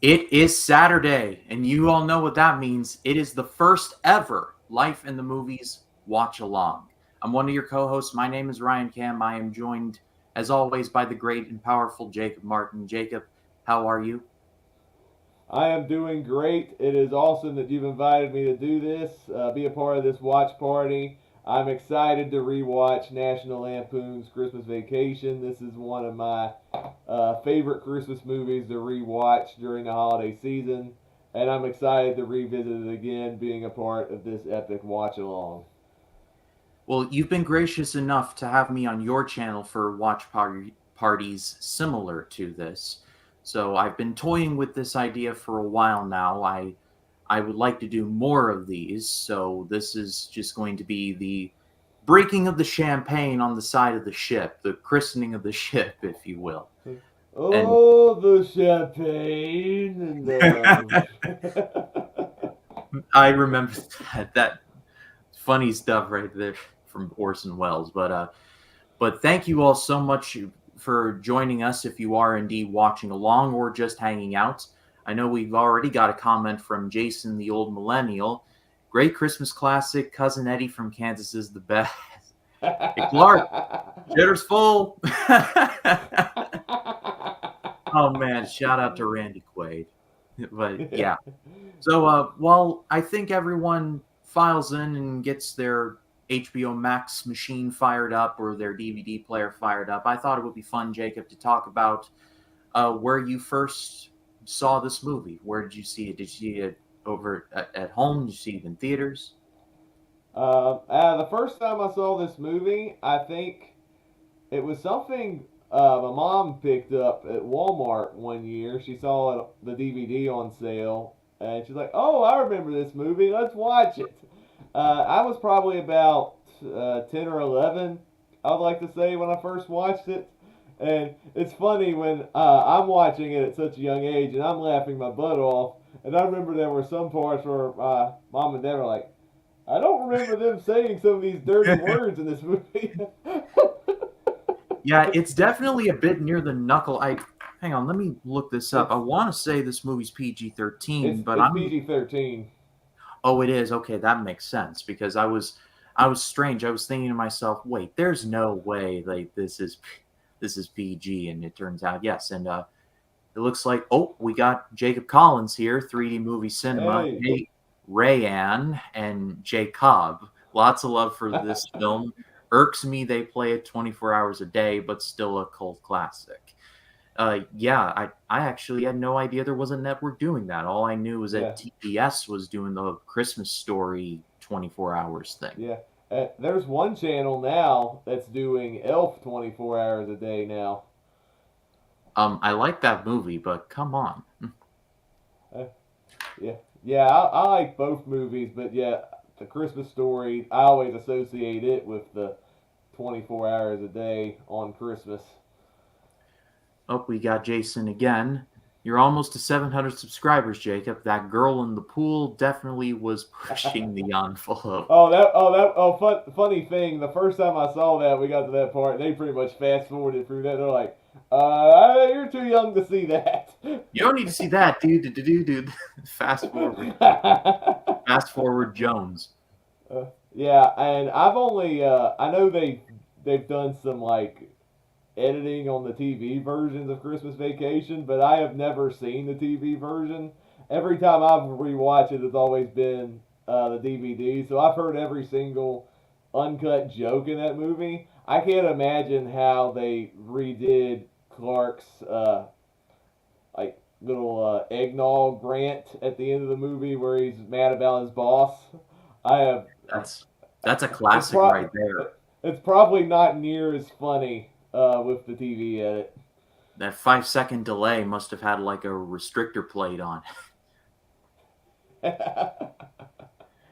It is Saturday, and you all know what that means. It is the first ever Life in the Movies Watch Along. I'm one of your co hosts. My name is Ryan Cam. I am joined, as always, by the great and powerful Jacob Martin. Jacob, how are you? I am doing great. It is awesome that you've invited me to do this, be a part of this watch party. I'm excited to rewatch National Lampoon's Christmas Vacation. This is one of my favorite Christmas movies to rewatch during the holiday season, and I'm excited to revisit it again, being a part of this epic watch along. Well, you've been gracious enough to have me on your channel for parties similar to this. So I've been toying with this idea for a while now. I would like to do more of these, so this is just going to be the breaking of the champagne on the side of the ship, the christening of the ship, if you will. And Oh, the champagne and I remember that funny stuff right there from Orson Welles. But thank you all so much for joining us. If you are indeed watching along or just hanging out, I know we've already got a comment from Jason, the old millennial. Great Christmas classic. Cousin Eddie from Kansas is the best. Hey, Clark, shitter's full. Oh man, shout out to Randy Quaid. But yeah, so while I think everyone files in and gets their HBO Max machine fired up or their DVD player fired up, I thought it would be fun, Jacob, to talk about where you first saw this movie. Where did you see it? Did you see it over at home? Did you see it in theaters? The first time I saw this movie, I think it was something my mom picked up at Walmart one year. She saw the DVD on sale, and she's like, "Oh, I remember this movie. Let's watch it." I was probably about 10 or 11, I'd like to say, when I first watched it. And it's funny when I'm watching it at such a young age and I'm laughing my butt off. And I remember there were some parts where mom and dad were like, I don't remember them saying some of these dirty words in this movie. Yeah, it's definitely a bit near the knuckle. I hang on, let me look this up. I it's want to say this movie's PG-13, it's but it's I'm PG-13. Oh, it is. Okay, that makes sense because I was strange. I was thinking to myself, wait, there's no way like this is PG, and it turns out yes. And it looks like we got Jacob Collins here, 3D Movie Cinema, Hey. Jay Rayan, and Jay Cobb. Lots of love for this film. Irks me they play it 24 hours a day, but still a cult classic. Yeah, I actually had no idea there was a network doing that. All I knew was that Yeah, TBS was doing the Christmas Story 24 hours thing. yeah. There's one channel now that's doing Elf 24 hours a day now. I like that movie, but come on. Uh, Yeah, yeah, I like both movies, but yeah, the Christmas Story, I always associate it with the 24 hours a day on Christmas. Oh, we got Jason again. You're almost to 700 subscribers, Jacob. That girl in the pool definitely was pushing the envelope. Funny thing. The first time I saw that, we got to that part. They pretty much fast forwarded through that. They're like, "You're too young to see that." You don't need to see that, dude. Fast forward. Fast forward Jones. Yeah, and I've only I know they've done some like editing on the TV versions of Christmas Vacation, but I have never seen the TV version. Every time I've rewatched it, it's always been the DVD. So I've heard every single uncut joke in that movie. I can't imagine how they redid Clark's like little eggnog rant at the end of the movie where he's mad about his boss. I have That's that's a it's classic pro- right there. it's probably not near as funny with the TV edit. That 5 second delay must have had like a restrictor plate on.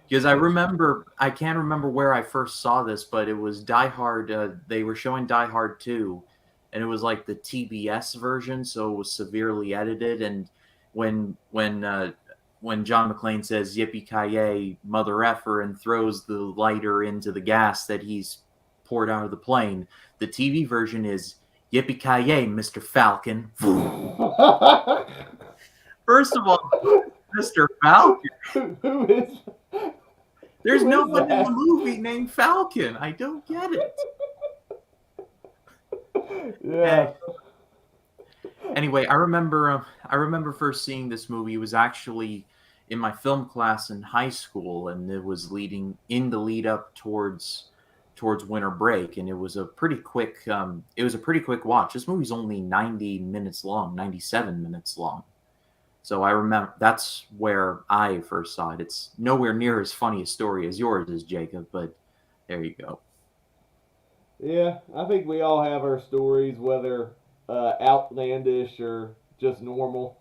Because I can't remember where I first saw this, but it was Die Hard. They were showing Die Hard 2, and it was like the TBS version, so it was severely edited. And when John McClane says "Yippee ki yay, mother effer" and throws the lighter into the gas that he's poured out of the plane, the TV version is "Yippee ki yay, Mister Falcon." First of all, Mr. Falcon. Who is There's who no is one in the that? movie named Falcon. I don't get it. Yeah. Hey, anyway, I remember first seeing this movie. It was actually in my film class in high school, and it was leading in the lead up towards winter break, and it was a pretty quick watch. This movie's only 90 minutes long, 97 minutes long. So I remember that's where I first saw it. It's nowhere near as funny a story as yours is, Jacob, but there you go. Yeah, I think we all have our stories, whether outlandish or just normal.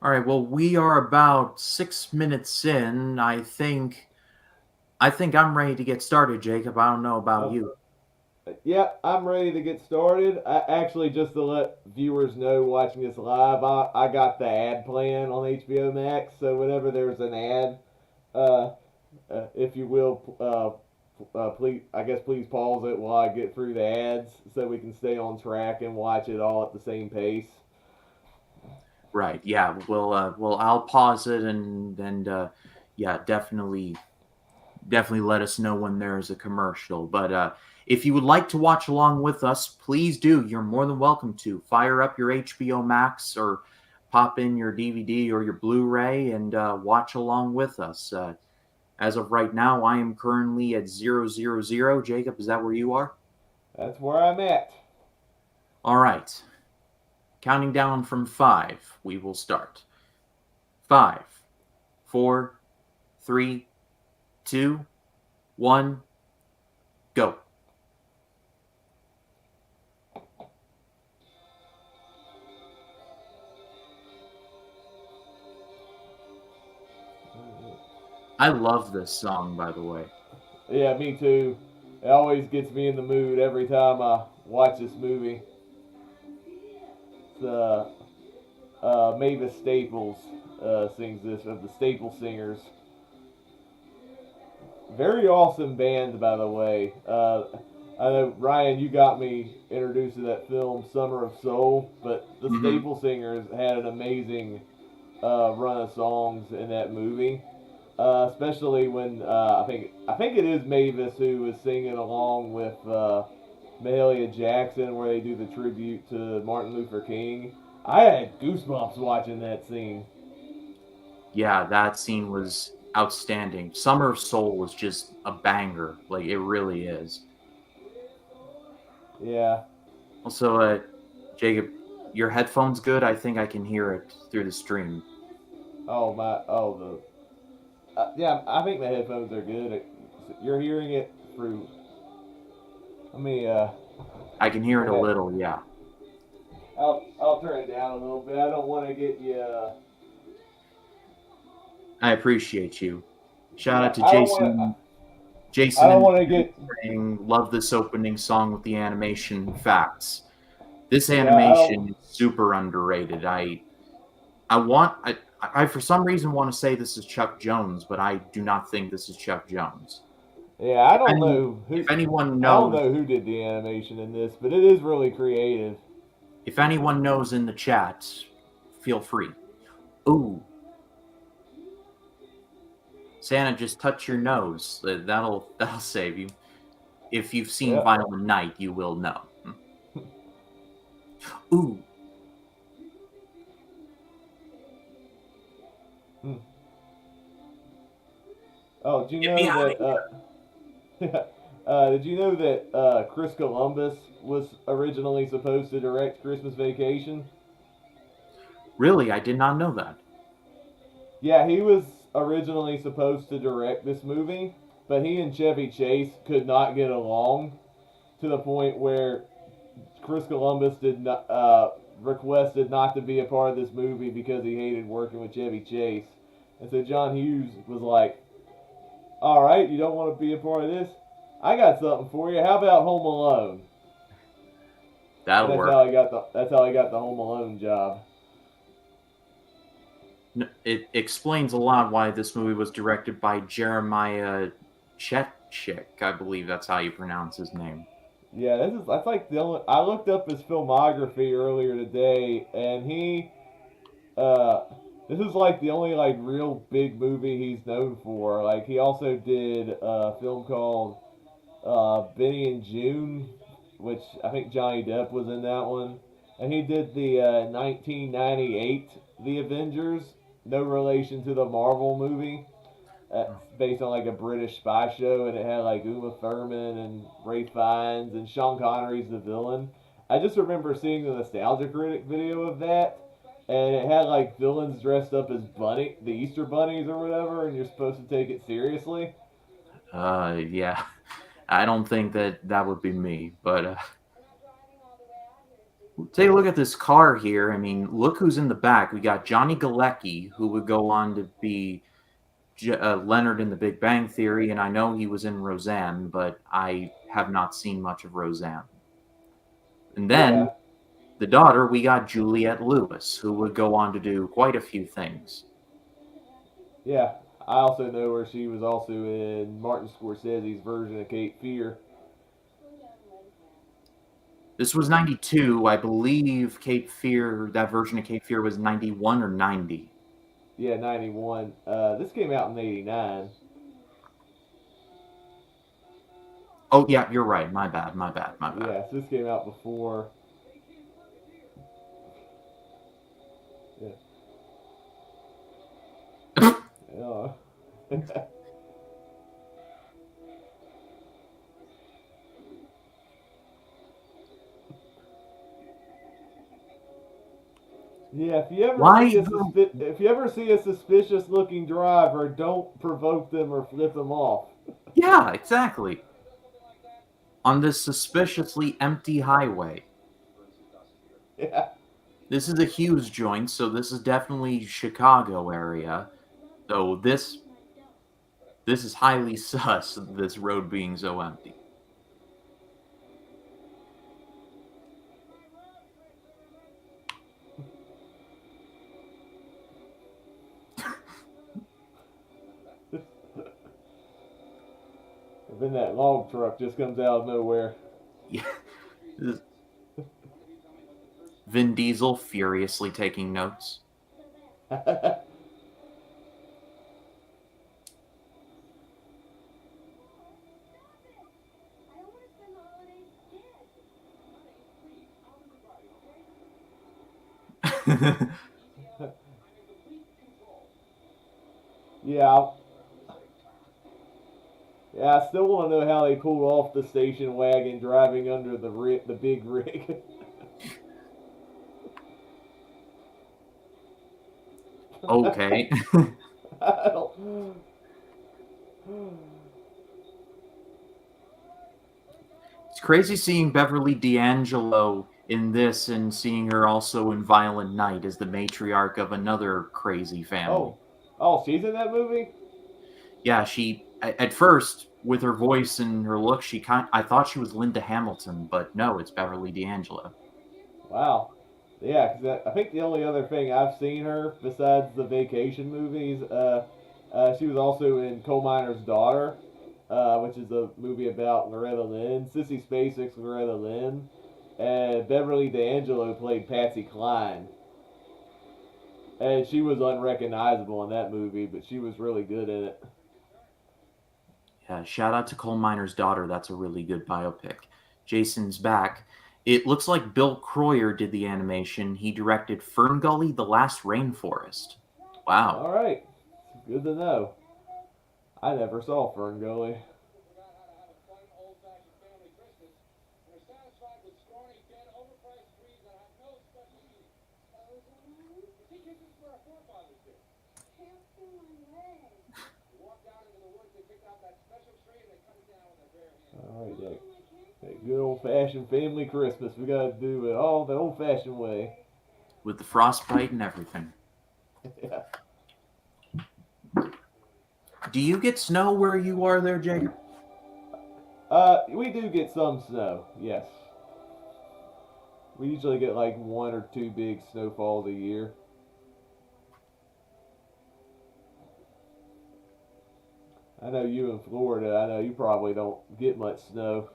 All right, well, we are about 6 minutes in. I think I'm ready to get started, Jacob. I don't know about Uh, you. yeah, I'm ready to get started. Actually, just to let viewers know watching this live, I got the ad plan on HBO Max, so whenever there's an ad, uh, if you will, please, I guess please pause it while I get through the ads so we can stay on track and watch it all at the same pace. Right? Yeah. Well, I'll pause it and yeah, definitely let us know when there's a commercial. But if you would like to watch along with us, please do. You're more than welcome to fire up your HBO Max or pop in your DVD or your Blu-ray and watch along with us. As of right now, I am currently at 000. Jacob, is that where you are? That's where I'm at. All right. Counting down from five, we will start. Five, four, three, two, one, go. I love this song, by the way. Yeah, me too. It always gets me in the mood every time I watch this movie. It's Mavis Staples sings this of the Staple Singers. Very awesome band, by the way. I know Ryan, you got me introduced to that film Summer of Soul, but the Hmm. Staple Singers had an amazing run of songs in that movie. Especially when I think it is Mavis who was singing along with Mahalia Jackson, where they do the tribute to Martin Luther King. I had goosebumps watching that scene. Yeah, that scene was outstanding. Summer of Soul was just a banger. Like, it really is. Yeah. Also, Jacob, your headphones good? I think I can hear it through the stream. Oh my. Oh the. Yeah, I think the headphones are good. You're hearing it through. Let me. I can hear Go it a ahead. little, yeah. I'll turn it down a little bit. I don't want to get you. I appreciate you. Shout Yeah. out to I don't want to. Jason. I Jason don't and want to get. saying, love this opening song with the animation facts. This Yeah. I don't. animation is super underrated. I want I for some reason want to say this is Chuck Jones, but I do not think this is Chuck Jones. Yeah. I If don't any know if who. anyone I don't knows know who did the animation in this, but it is really creative. if anyone knows in the chat, feel free. Ooh, Santa, just touch your nose. That'll save you. If you've seen Yep. Violent Night, you will know. Ooh, Hmm. Oh, did you get me know out of that? here. Did you know that Chris Columbus was originally supposed to direct Christmas Vacation? Really, I did not know that. Yeah, he was originally supposed to direct this movie, but he and Chevy Chase could not get along to the point where Chris Columbus did not requested not to be a part of this movie because he hated working with Chevy Chase. And so John Hughes was like, "All right, you don't want to be a part of this? I got something for you. How about Home Alone?" And That'll that's work. how he got the Home Alone job. It explains a lot why this movie was directed by Jeremiah Chetchik. I believe that's how you pronounce his name. Yeah, that's like the only. I looked up his filmography earlier today, and uh, this is like the only like real big movie he's known for. Like he also did a film called Benny and June, which I think Johnny Depp was in that one, and he did the 1998 The Avengers. No relation to the Marvel movie. It's based on like a British spy show, and it had like Uma Thurman and Ray Fiennes and Sean Connery's the villain. I just remember seeing the nostalgia critic video of that, and it had like villains dressed up as the Easter bunnies or whatever, and you're supposed to take it seriously. Yeah, I don't think that that would be me, but take a look at this car here. I mean, look who's in the back. We got Johnny Galecki, who would go on to be Leonard in The Big Bang Theory, and I know he was in Roseanne, but I have not seen much of Roseanne. And then Yeah, the daughter, we got Juliette Lewis, who would go on to do quite a few things. yeah. I also know where she was also in Martin Scorsese's version of Cape Fear. This was 92. I believe Cape Fear, that version of Cape Fear was 91 or 90. Yeah, 91. This came out in 89. Oh, yeah, you're right. My bad, my bad, my bad. Yeah, so this came out before. Yeah. Uh, yeah, Why? if you ever see a suspicious looking driver, don't provoke them or flip them off. Yeah, exactly. On this suspiciously empty highway. Yeah. This is a Hughes joint, so this is definitely Chicago area. So this is highly sus, this road being so empty. Then that log truck just comes out of nowhere. Yeah. Vin Diesel furiously taking notes. Yeah, yeah. I still want to know how they pulled off the station wagon driving under the big rig. Okay. I don't- It's crazy seeing Beverly D'Angelo in this and seeing her also in Violent Night as the matriarch of another crazy family. oh, oh, she's in that movie. Yeah, she at first with her voice and her look, I thought she was Linda Hamilton, but no, it's Beverly D'Angelo. Wow. Yeah, because I think the only other thing I've seen her besides the vacation movies, she was also in Coal Miner's Daughter, which is a movie about Loretta Lynn, Sissy Spacek's Loretta Lynn, and Beverly D'Angelo played Patsy Cline, and she was unrecognizable in that movie, but she was really good in it. Yeah, shout out to Coal Miner's Daughter. That's a really good biopic. Jason's back. It looks like Bill Croyer did the animation. He directed Fern Gully, The Last Rainforest. Wow. All right, good to know. I never saw Fern Gully. All right, that good old fashioned family Christmas. We gotta do it all the old fashioned way. With the frostbite and everything. Yeah. Do you get snow where you are there, Jacob? We do get some snow. Yes, we usually get like one or two big snowfalls a year. I know you in Florida. I know you probably don't get much snow.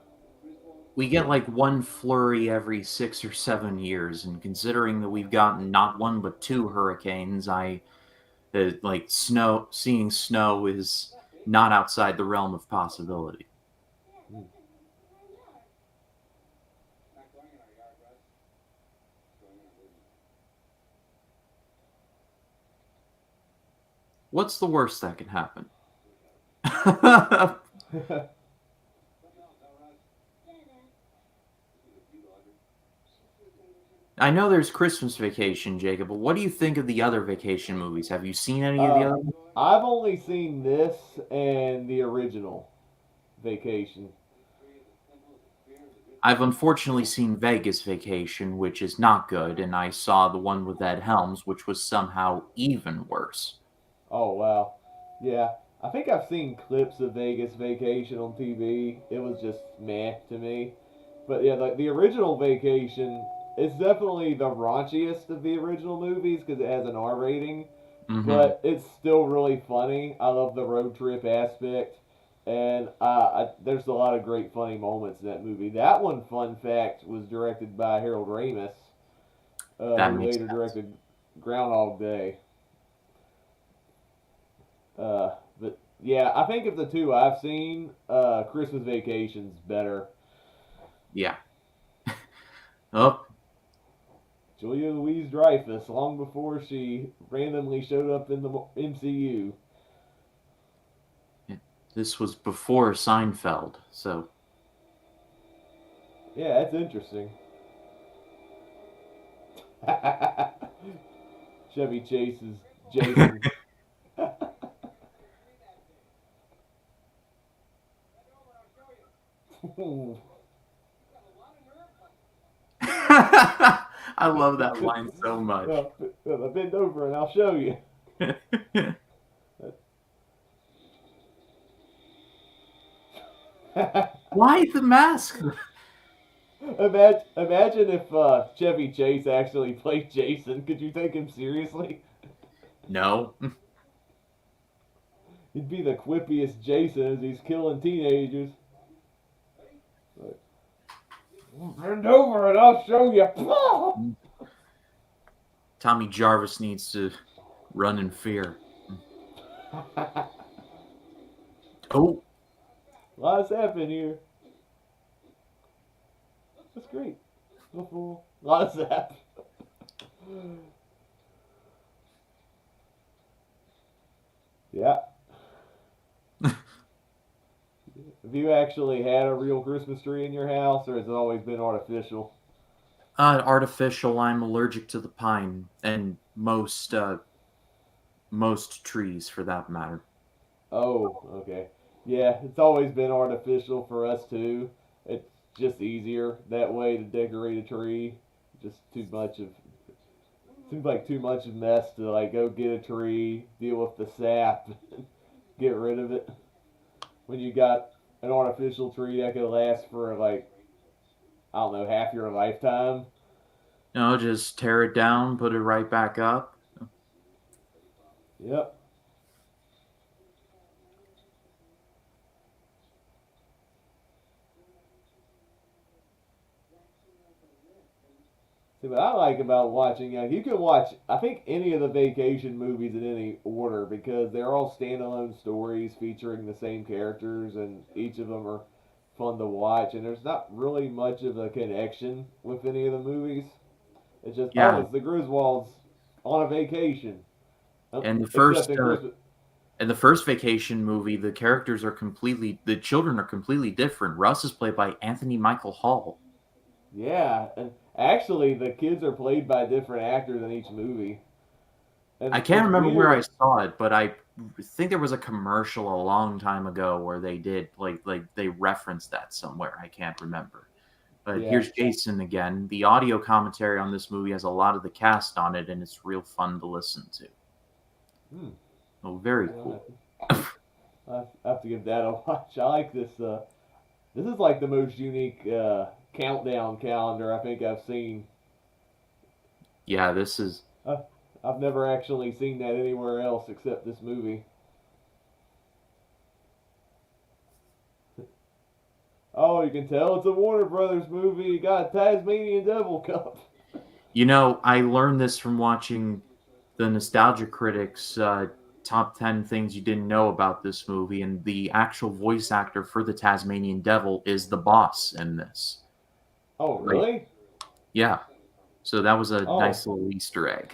we get like one flurry every 6 or 7 years, and considering that we've gotten not one but two hurricanes, like seeing snow is not outside the realm of possibility. Hmm. What's the worst that can happen? I know there's Christmas Vacation, Jacob, but what do you think of the other vacation movies? Have you seen any of the uh, other ones? I've only seen this and the original Vacation. I've unfortunately seen Vegas Vacation, which is not good, and I saw the one with Ed Helms, which was somehow even worse. Oh wow, yeah. I think I've seen clips of Vegas Vacation on TV. It was just meh to me. But yeah, like the original Vacation, it's definitely the raunchiest of the original movies because it has an R rating. Hmm. But it's still really funny. I love the road trip aspect, and there's a lot of great funny moments in that movie. That one, fun fact, was directed by Harold Ramis, That who makes later sense. directed Groundhog Day. But yeah, I think of the two I've seen, Christmas Vacation's better. Yeah. Oh, Julia Louise Dreyfus, long before she randomly showed up in the MCU. this was before Seinfeld, so Yeah, that's interesting. Chevy Chase's Jason. I love that line so much. Bend over and I'll show you. Why the mask? Imagine if Chevy Chase actually played Jason. Could you take him seriously? No. He'd be the quippiest Jason as he's killing teenagers. Bend over and I'll show you. Tommy Jarvis needs to run in fear. A Oh, lot's happened here. That's great. A lot of zap. Yeah. Have you actually had a real Christmas tree in your house, or has it always been artificial? artificial. I'm allergic to the pine and most trees for that matter. Oh, okay. Yeah, it's always been artificial for us too. It's just easier that way to decorate a tree. Just too much of seems like too much of mess to like go get a tree, deal with the sap, get rid of it. When you got an artificial tree that could last for like I don't know half your lifetime. No, just tear it down, put it right back up. Yep. See, what I like about watching, you can watch, I think, any of the vacation movies in any order because they're all standalone stories featuring the same characters, and each of them are fun to watch. And there's not really much of a connection with any of the movies. It's just, oh, Yeah, it's the Griswolds on a vacation. and Except in Christmas. the first vacation movie, the children are completely different. Russ is played by Anthony Michael Hall. Yeah, and actually, the kids are played by different actors in each movie. I And can't it's remember where I weird. saw it, but I think there was a commercial a long time ago where they did like they referenced that somewhere. I can't remember. But Yeah. here's Jason again. The audio commentary on this movie has a lot of the cast on it, and it's real fun to listen to. Hmm. Oh, very Yeah, cool. I have to give that a watch. I like this. This is like the most unique countdown calendar I think I've seen. Yeah, this is. Uh, I've never actually seen that anywhere else except this movie. Oh Oh, you can tell it's a Warner Brothers movie. You got a Tasmanian Devil Cup. You know, I learned this from watching the Nostalgia Critics top 10 things you didn't know about this movie, and the actual voice actor for the Tasmanian Devil is the boss in this. Oh, Like, really? yeah. So that was a Oh, nice little Easter egg.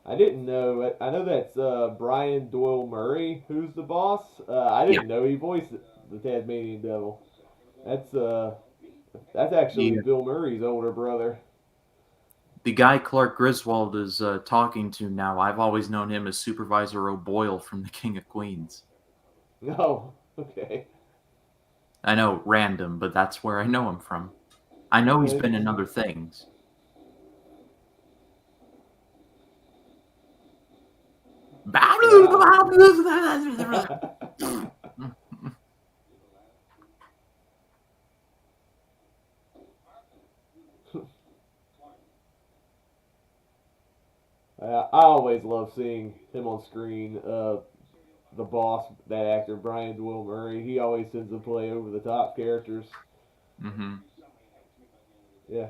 I didn't know it. I know that's Brian Doyle Murray who's the boss. I Yeah. didn't know he voiced the Tasmanian Devil. That's uh, that's actually The, Bill Murray's older brother. the guy Clark Griswold is talking to now, I've always known him as Supervisor O'Boyle from The King of Queens. No, okay. I know, random, but that's where I know him from. I know he's been in Interesting. other things. Yeah. I always love seeing him on screen. The boss, that actor Brian Doyle Murray, he always tends to play over the top characters. Mm-hmm. Yeah.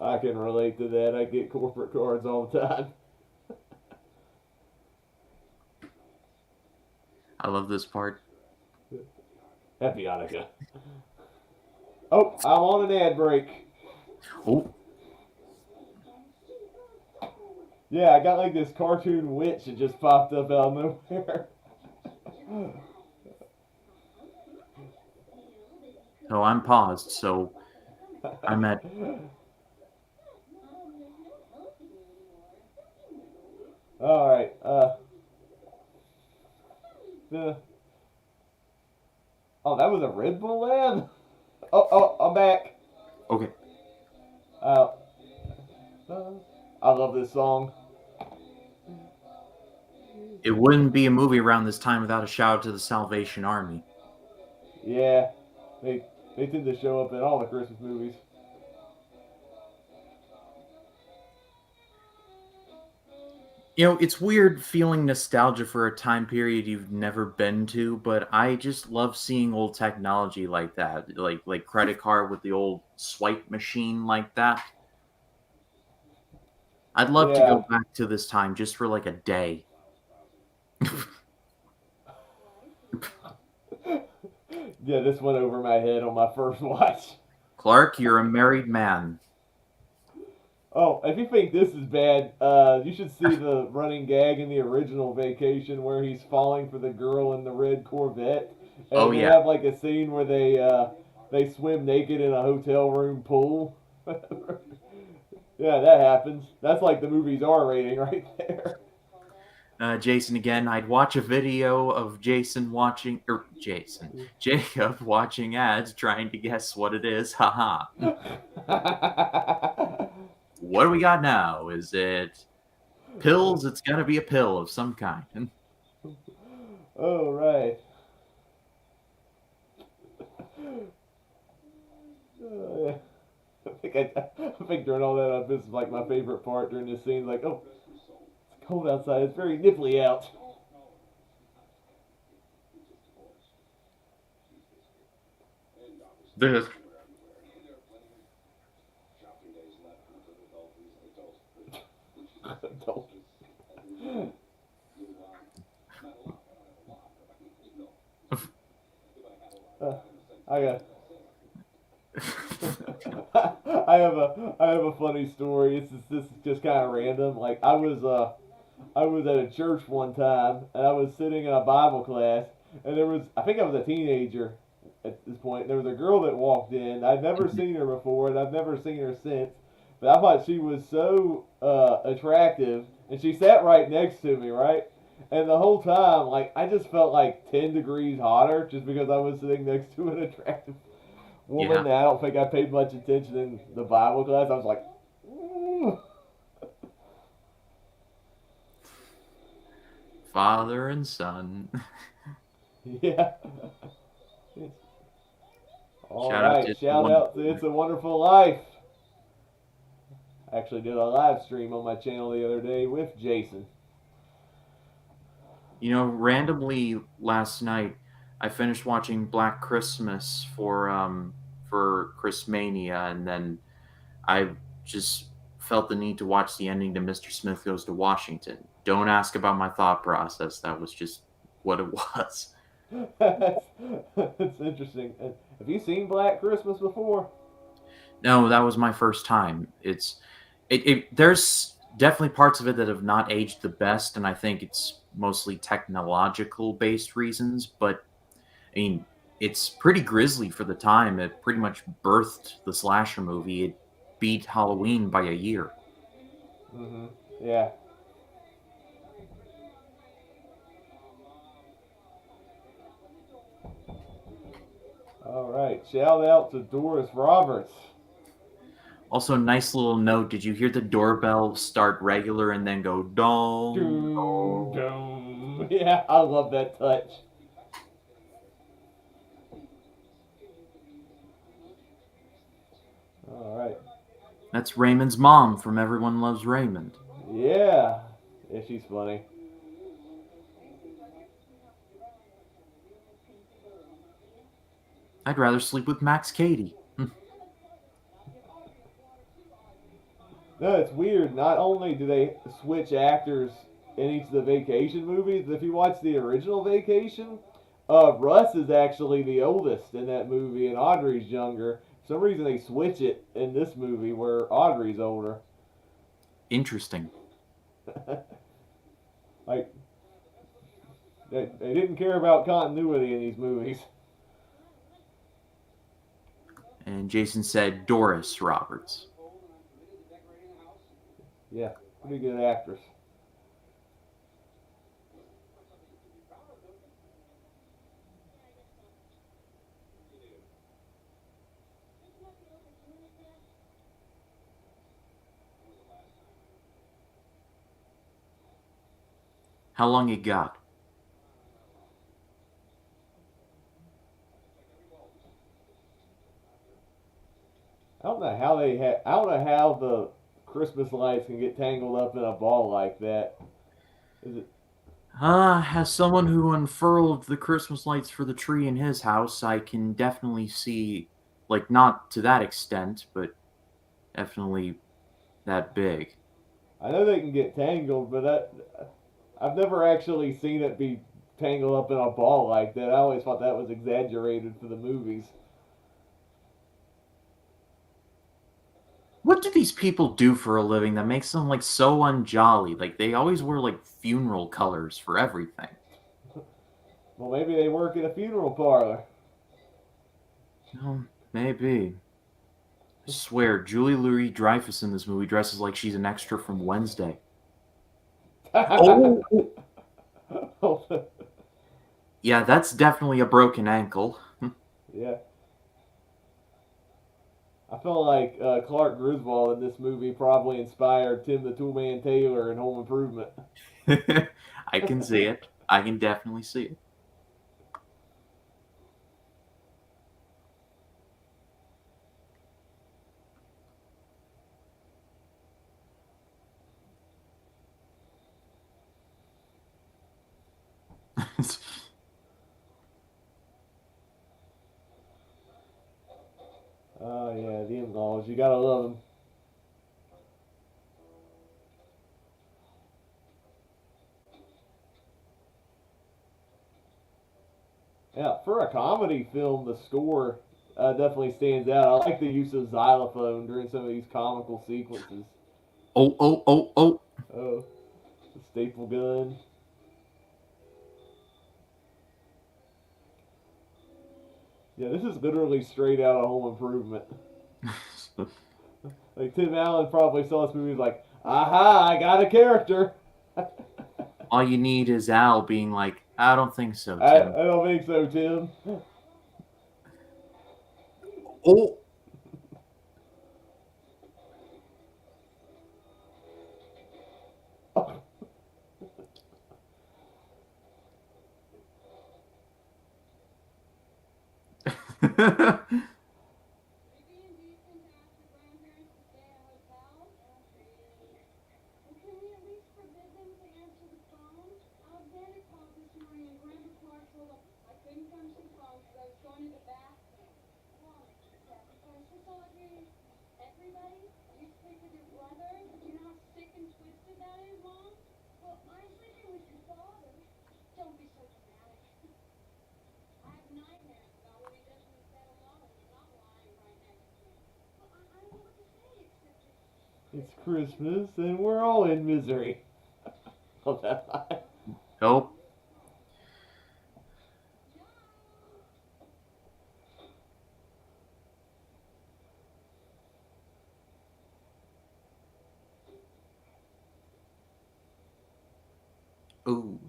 I can relate to that. I get corporate cards all the time. I love this part. Happy Hanukkah. Oh, I'm on an ad break. Oh, Yeah, I got like this cartoon witch that just popped up out of nowhere. so I'm paused, so I'm at. All right. The Oh, that was a Red Bull ad. Oh, I'm back. Okay. Uh, I love this song. It wouldn't be a movie around this time without a shout out to the Salvation Army. Yeah, they tend to show up in all the Christmas movies. You know, it's weird feeling nostalgia for a time period you've never been to, but I just love seeing old technology like that, like credit card with the old swipe machine like that. I'd love to go Yeah, back to this time just for like a day. yeah, this went over my head on my first watch. Clark, you're a married man. Oh, if you think this is bad, you should see the running gag in the original Vacation where he's falling for the girl in the red Corvette, Oh and they yeah, have like a scene where they swim naked in a hotel room pool. Yeah, that happens. That's like the movie's R rating right there. Jason again. I'd watch a video of Jacob watching ads trying to guess what it is. Haha. What do we got now? Is it pills? It's gonna be a pill of some kind. Oh right. Yeah. I think during all that, this is like my favorite part during this scene. Like, oh, it's cold outside. It's very nipply out. This. I got. I have a funny story. This is just kind of random. Like I was at a church one time and I was sitting in a Bible class and there was I think I was a teenager at this point. There was a girl that walked in. I'd never seen her before and I've never seen her since. But I thought she was so attractive and she sat right next to me, right? And the whole time, like I just felt like 10 degrees hotter just because I was sitting next to an attractive woman Yeah. that I don't think I paid much attention in the Bible class. I was like, mm. father and son. Yeah. All Shout out to right. It's a Shout Wonderful out to Life. It's a Wonderful Life. Actually, did a live stream on my channel the other day with Jason. Randomly last night, I finished watching Black Christmas for Christmania, and then I just felt the need to watch the ending to Mr. Smith Goes to Washington. Don't ask about my thought process. That was just what it was. That's, that's interesting. Have you seen Black Christmas before? No, that was my first time. There's definitely parts of it that have not aged the best, and I think it's mostly technological based reasons. But I mean, it's pretty grisly for the time. It pretty much birthed the slasher movie. It beat Halloween by a year. Mm-hmm. Yeah. All right. Shout out to Doris Roberts. Also, nice little note. Did you hear the doorbell start regular and then go dong? Doom, Dong? doom. Yeah, I love that touch. All right. That's Raymond's mom from Everyone Loves Raymond. Yeah. Yeah, she's funny. I'd rather sleep with Max Cady. No, it's weird. Not only do they switch actors in each of the Vacation movies, if you watch the original Vacation, Russ is actually the oldest in that movie, and Audrey's younger. For some reason, they switch it in this movie where Audrey's older. Interesting. Like they didn't care about continuity in these movies. And Jason said Doris Roberts. Yeah, pretty good actress. How long it got? I don't know how the Christmas lights can get tangled up in a ball like that. Is it? As someone who unfurled the Christmas lights for the tree in his house, I can definitely see, like, not to that extent, but definitely that big. I know they can get tangled, but I've never actually seen it be tangled up in a ball like that. I always thought that was exaggerated for the movies. What do these people do for a living that makes them, like, so unjolly? Like, they always wear, like, funeral colors for everything. Well, maybe they work at a funeral parlor. No, maybe. I swear, Julie Louis Dreyfus in this movie dresses like she's an extra from Wednesday. Oh! Yeah, that's definitely a broken ankle. Yeah. I feel like Clark Griswold in this movie probably inspired Tim the Toolman Taylor in Home Improvement. I can see it. I can definitely see it. Oh yeah, the in-laws. You gotta love them. Yeah, for a comedy film, the score definitely stands out. I like the use of xylophone during some of these comical sequences. Oh, oh, oh, oh. Oh, the staple gun. Yeah, this is literally straight out of Home Improvement. Like Tim Allen probably saw this movie and was like, "Aha! I got a character." All you need is Al being like, I don't think so, I Tim. don't think so, Tim. Oh, It's Christmas and we're all in misery. Love that line. Oh, ooh,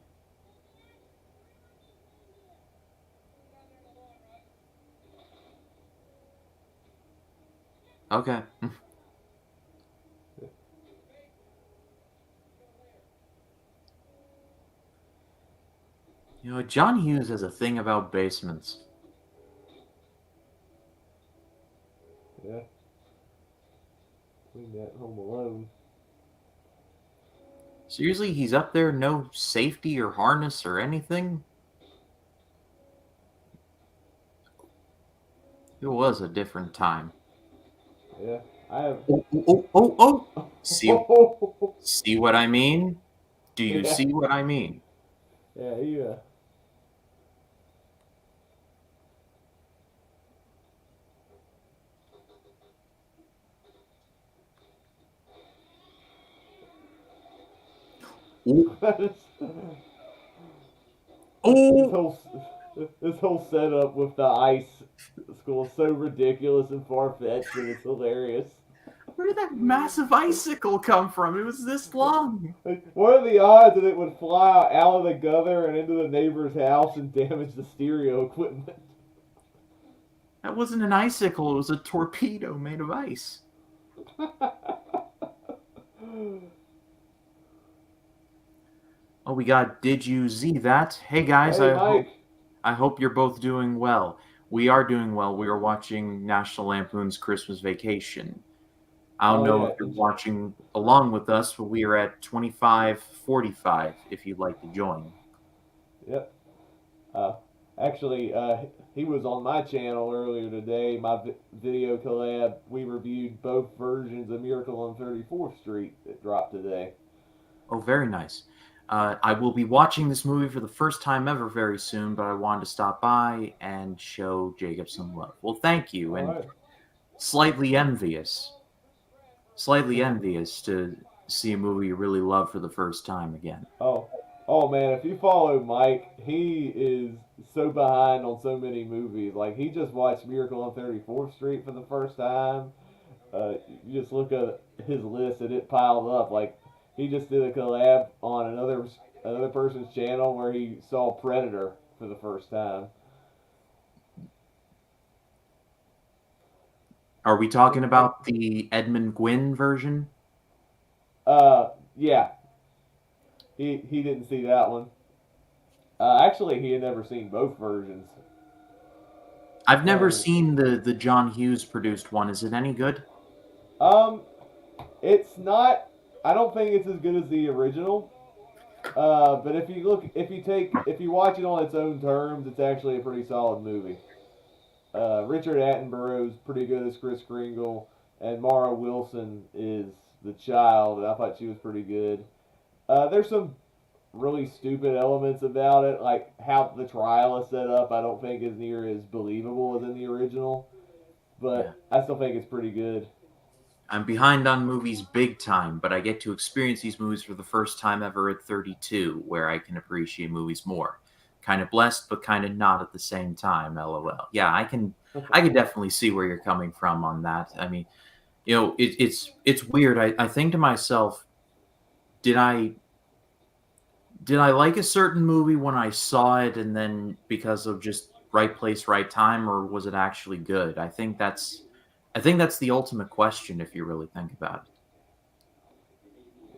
okay. You know, John Hughes has a thing about basements. Yeah, clean that Home Alone. Seriously, he's up there, no safety or harness or anything? It was a different time. Yeah, I have. Oh, oh, oh, oh, oh. See what I mean? Do you Yeah, see what I mean? yeah, yeah. Oh, This oh. whole this whole setup with the ice school is so ridiculous and far fetched that it's hilarious. Where did that massive icicle come from? It was this long. What are the odds that it would fly out of the gutter and into the neighbor's house and damage the stereo equipment? That wasn't an icicle, it was a torpedo made of ice. Oh, we got Did You See That? Hey guys, Hey, Mike. I hope you're both doing well. We are doing well. We are watching National Lampoon's Christmas Vacation. I don't Oh know if yeah, you're watching along with us, but we are at 25:45 if you'd like to join. yep. Uh, actually, he was on my channel earlier today. My video collab. We reviewed both versions of Miracle on 34th Street that dropped today. Oh, very nice. I will be watching this movie for the first time ever very soon, but I wanted to stop by and show Jacob some love. Well, thank you, All and right. slightly envious, slightly envious to see a movie you really love for the first time again. Oh, oh man, if you follow Mike, he is so behind on so many movies. Like he just watched Miracle on 34th Street for the first time. You just look at his list and it piled up. Like he just did a collab on another person's channel where he saw Predator for the first time. Are we talking about the Edmund Gwynn version? Yeah, he didn't see that one. Actually, he had never seen both versions. I've never Uh, seen the John Hughes produced one. Is it any good? um, it's not. I don't think it's as good as the original. But if you watch it on its own terms, it's actually a pretty solid movie. Richard Attenborough's pretty good as Chris Kringle, and Mara Wilson is the child, and I thought she was pretty good. There's some really stupid elements about it, like how the trial is set up. I don't think is near as believable as in the original, Yeah. but I still think it's pretty good. I'm behind on movies big time, but I get to experience these movies for the first time ever at 32, where I can appreciate movies more. Kind of blessed, but kind of not at the same time. LOL. Yeah, I can definitely see where you're coming from on that. I mean, it's weird. I think to myself, did I did I like a certain movie when I saw it, and then because of just right place, right time, or was it actually good? I think that's the ultimate question if you really think about it.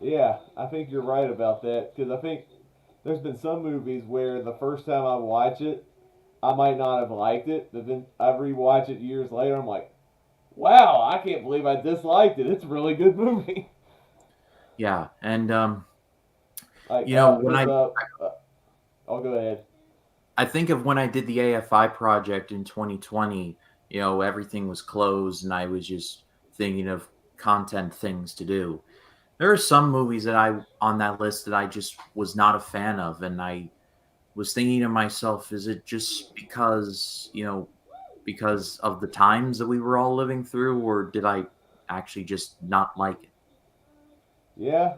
Yeah, I think you're right about that because I think there's been some movies where the first time I watch it, I might not have liked it, but then I rewatch it years later. I'm like, wow, I can't believe I disliked it. It's a really good movie. Yeah, and Like, you know, when because I'll go ahead. I think of when I did the AFI project in 2020, you know, everything was closed and I was just thinking of content things to do. There are some movies that I on that list that I just was not a fan of, and I was thinking to myself, is it just because, you know, because of the times that we were all living through, or did I actually just not like it? Yeah,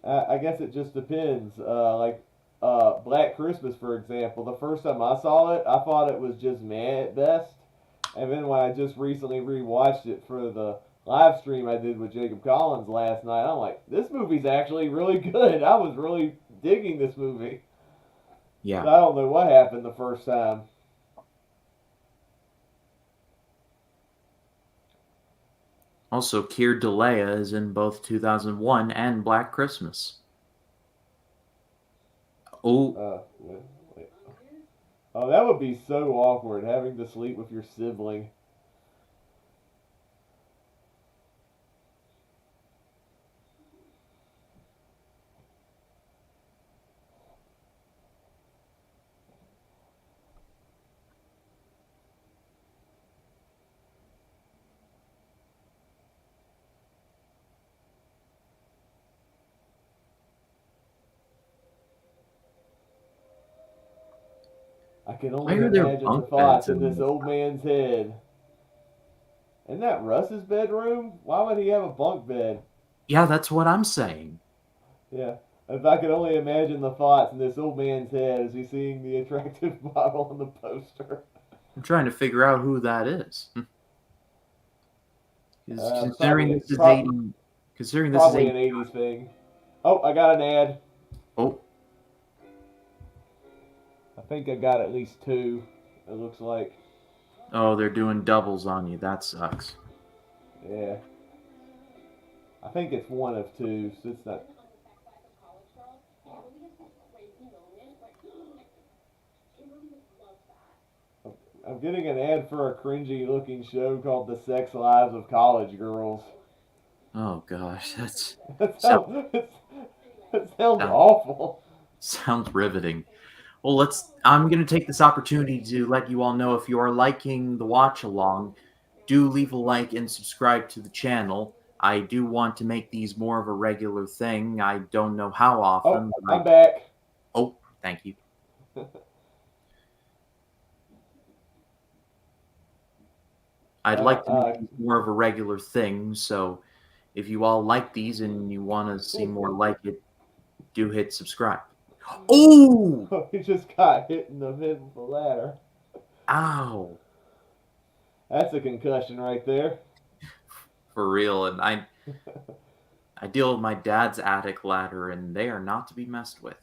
I guess it just depends. Black Christmas, for example. The first time I saw it, I thought it was just meh at best. And then when I just recently rewatched it for the live stream I did with Jacob Collins last night, I'm like, this movie's actually really good. I was really digging this movie. Yeah. But I don't know what happened the first time. Also, Keir Dullea is in both 2001 and Black Christmas. Oh, Yeah, wait. Oh, that would be so awkward having to sleep with your sibling. I can why only are there imagine the bunk beds thoughts in in this this? old man's head. Isn't that Russ's bedroom? Why would he have a bunk bed? Yeah, that's what I'm saying. Yeah. If I could only imagine the thoughts in this old man's head as he's seeing the attractive model on the poster. I'm trying to figure out who that is. 'Cause Probably considering this is probably 80. an '80s thing. Oh, I got an ad. Oh, I think I got at least two. It looks like. oh, they're doing doubles on you. That sucks. Yeah. I think it's one of two, so it's not. I'm getting an ad for a cringy looking show called The Sex Lives of College Girls. Oh gosh, That sounds sounds sounds, awful. sounds riveting. Well, I'm going to take this opportunity to let you all know if you are liking the watch along, do leave a like and subscribe to the channel. I do want to make these more of a regular thing. I don't know how Oh, often, but I'm back. oh, thank you. I'd Uh, like to make uh, these more of a regular thing, so if you all like these and you want to see more like it, do hit subscribe. Oh! he just got hit in the head with the ladder. Ow! That's a concussion right there. For real, and I deal with my dad's attic ladder, and they are not to be messed with.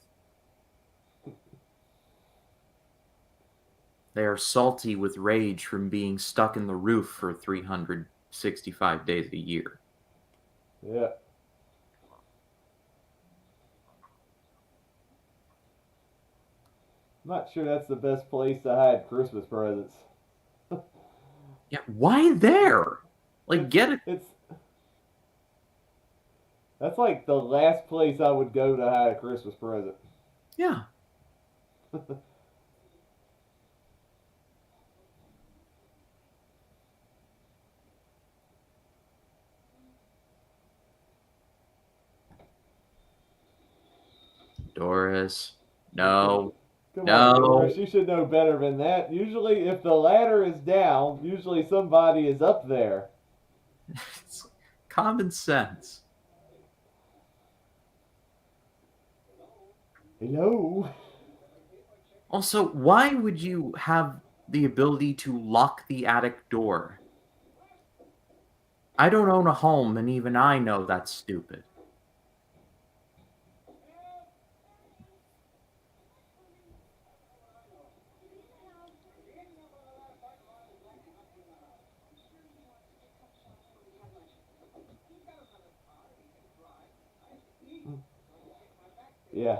They are salty with rage from being stuck in the roof for 365 days a year. Yeah. I'm not sure that's the best place to hide Christmas presents. Yeah, why there? Like, it's get it? it's that's like the last place I would go to hide a Christmas present. Yeah. Doris. No. Come on, No. Doris, you should know better than that. Usually, if the ladder is down, usually somebody is up there. It's common sense. Hello. Also, why would you have the ability to lock the attic door? I don't own a home, and even I know that's stupid. Yeah.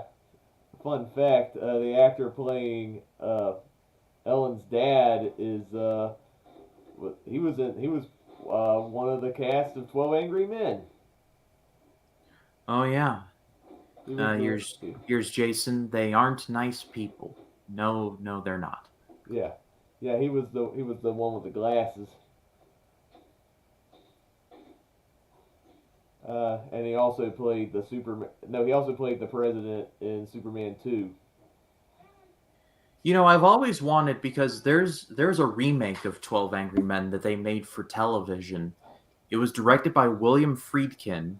Fun fact: the actor playing Ellen's dad is he was one of the cast of 12 Angry Men. Oh yeah. He was the Here's Jason. They aren't nice people. No, no, they're not. yeah yeah he was the one with the glasses. And he also played the Superman. No, he also played the president in Superman 2. You know, I've always wanted because there's a remake of 12 Angry Men that they made for television. It was directed by William Friedkin,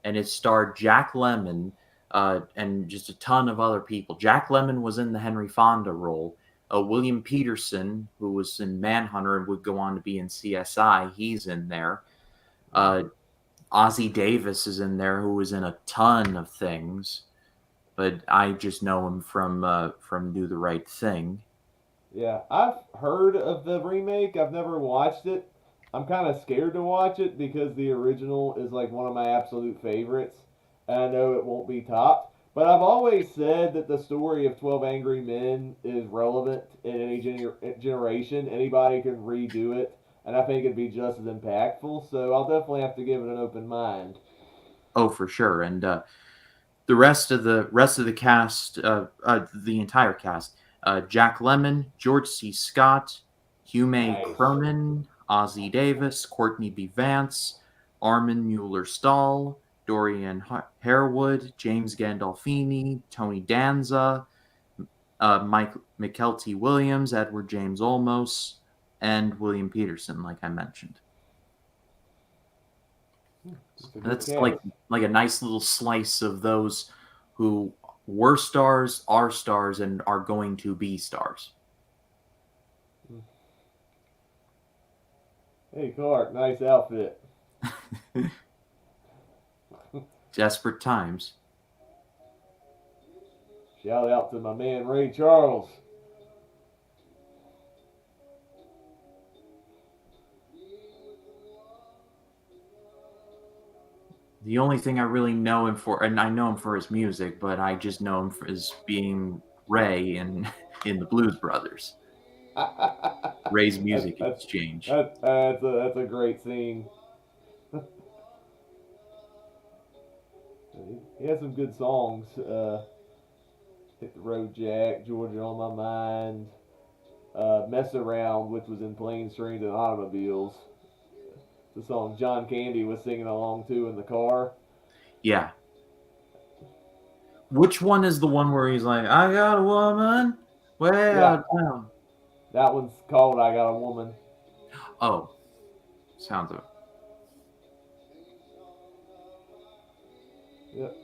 and it starred Jack Lemmon and just a ton of other people. Jack Lemmon was in the Henry Fonda role. William Peterson, who was in Manhunter and would go on to be in CSI, he's in there. Uh, Ozzie Davis is in there, who was in a ton of things, but I just know him from Do the Right Thing. Yeah, I've heard of the remake. I've never watched it. I'm kind of scared to watch it because the original is like one of my absolute favorites, and I know it won't be topped. But I've always said that the story of 12 Angry Men is relevant in any generation. Anybody can redo it, and I think it'd be just as impactful. So I'll definitely have to give it an open mind. Oh, for sure. And the rest of the cast, the entire cast, Jack Lemmon, George C. Scott, Hugh May Nice. Cronin, Ozzie Davis, Courtney B. Vance, Armin Mueller-Stahl, Dorian Harewood, James Gandolfini, Tony Danza, Mike McKelty Williams, Edward James Olmos, and William Peterson, like I mentioned. It's a good That's like cast. a nice little slice of those who were stars, are stars, and are going to be stars. Hey, Clark, nice outfit. Desperate times. Shout out to my man Ray Charles. The only thing I really know him for, and I know him for his music, but I just know him for as being Ray in the Blues Brothers. Ray's that's, Music that's, Exchange. that's a great scene. He has some good songs. Hit the Road Jack, Georgia on My Mind, Mess Around, which was in Planes, Trains, and Automobiles. The song John Candy was singing along to in the car. Yeah. Which one is the one where he's like, I got a woman way Yeah, out town? that one's called I Got a Woman. Oh, sounds of Yep.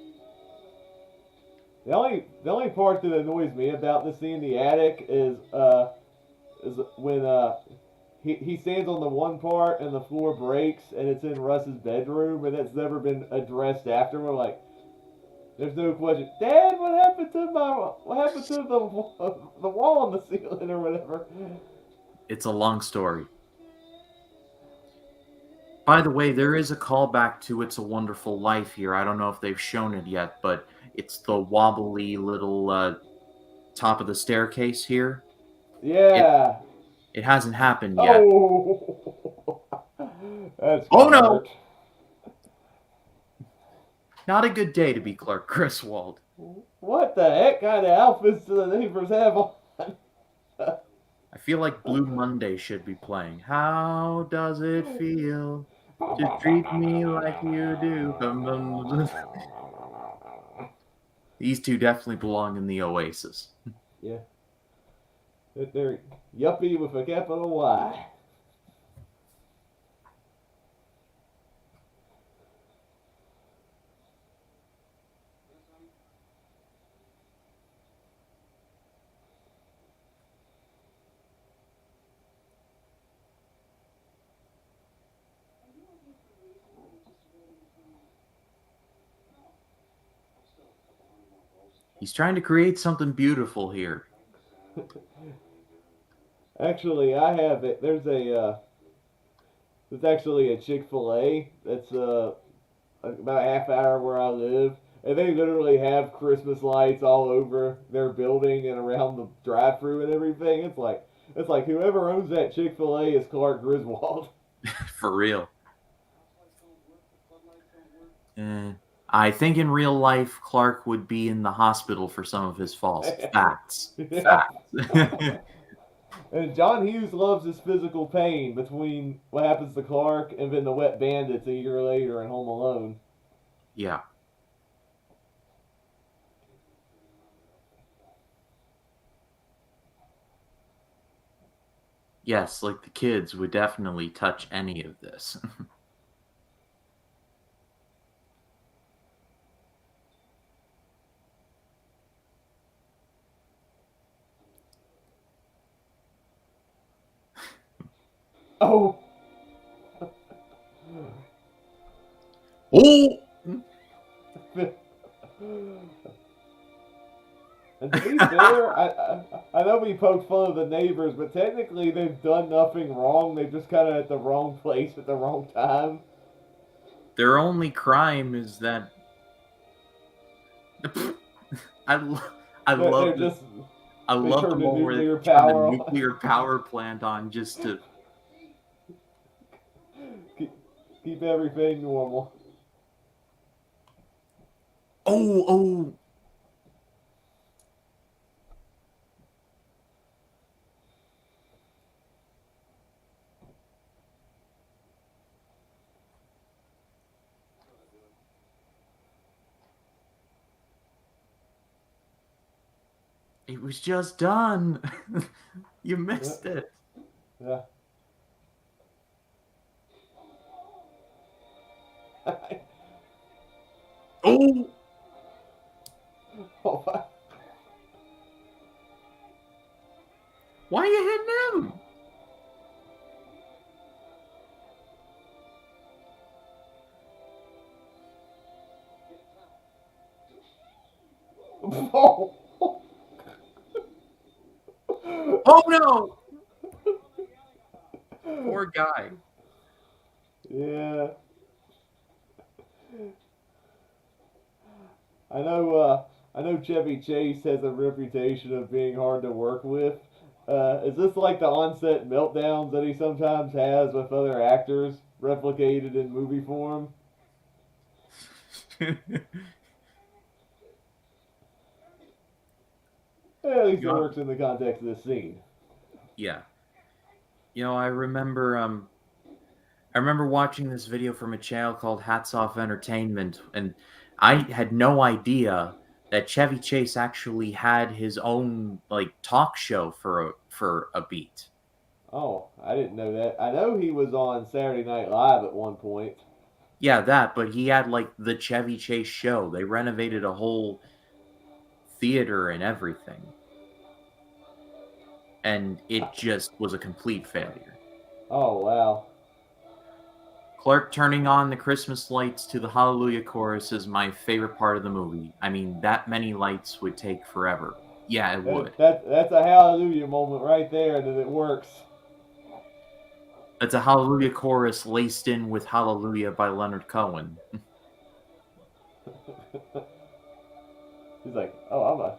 The only part that annoys me about the scene in the attic is when he stands on the one part and the floor breaks and it's in Russ's bedroom and it's never been addressed after. We're like, there's no question. Dad, what happened to the wall on the ceiling or whatever? It's a long story. By the way, there is a callback to It's a Wonderful Life here. I don't know if they've shown it yet, but it's the wobbly little top of the staircase here. It Yeah. it hasn't happened yet. Oh, that's Oh gonna no! hurt. Not a good day to be Clark Griswold. What the heck kind of outfits do the neighbors have on? I feel like Blue Monday should be playing. How does it feel to treat me like you do? These two definitely belong in the Oasis. Yeah, they're yuppie with a capital Y. He's trying to create something beautiful here. Actually, I have it. There's actually a Chick-fil-A that's about a half hour where I live, and they literally have Christmas lights all over their building and around the drive-through and everything. It's like It's like whoever owns that Chick-fil-A is Clark Griswold. For real. I think in real life, Clark would be in the hospital for some of his falls. Facts. Yeah. Facts. And John Hughes loves his physical pain between what happens to Clark and then the Wet Bandits a year later in Home Alone. Yeah. Yes, like the kids would definitely touch any of this. Oh! Oh! And to be fair, I know we poke fun of the neighbors, but technically they've done nothing wrong. They're just kind of at the wrong place at the wrong time. Their only crime is that I, I They're love the just I they love the turned the moment where they nuclear turn the power on. nuclear power plant on just to. Keep everything normal. Oh, oh! It was just done. You missed it. Yeah. Oh! Oh, my. Why are you hitting him? Oh. Oh no! Poor guy. Yeah. I know Chevy Chase has a reputation of being hard to work with. Is this like the onset meltdowns that he sometimes has with other actors replicated in movie form? At least it Yeah. works in the context of this scene. Yeah. I remember watching this video from a channel called Hats Off Entertainment, and I had no idea that Chevy Chase actually had his own like talk show for a beat. Oh, I didn't know that. I know he was on Saturday Night Live at one point. Yeah, that, but he had like the Chevy Chase show. They renovated a whole theater and everything, and it just was a complete failure. Oh, wow. Clark turning on the Christmas lights to the Hallelujah chorus is my favorite part of the movie. I mean, that many lights would take forever. Yeah, it would. That's a hallelujah moment right there that it works. It's a Hallelujah chorus laced in with Hallelujah by Leonard Cohen. He's like, oh, I'm a.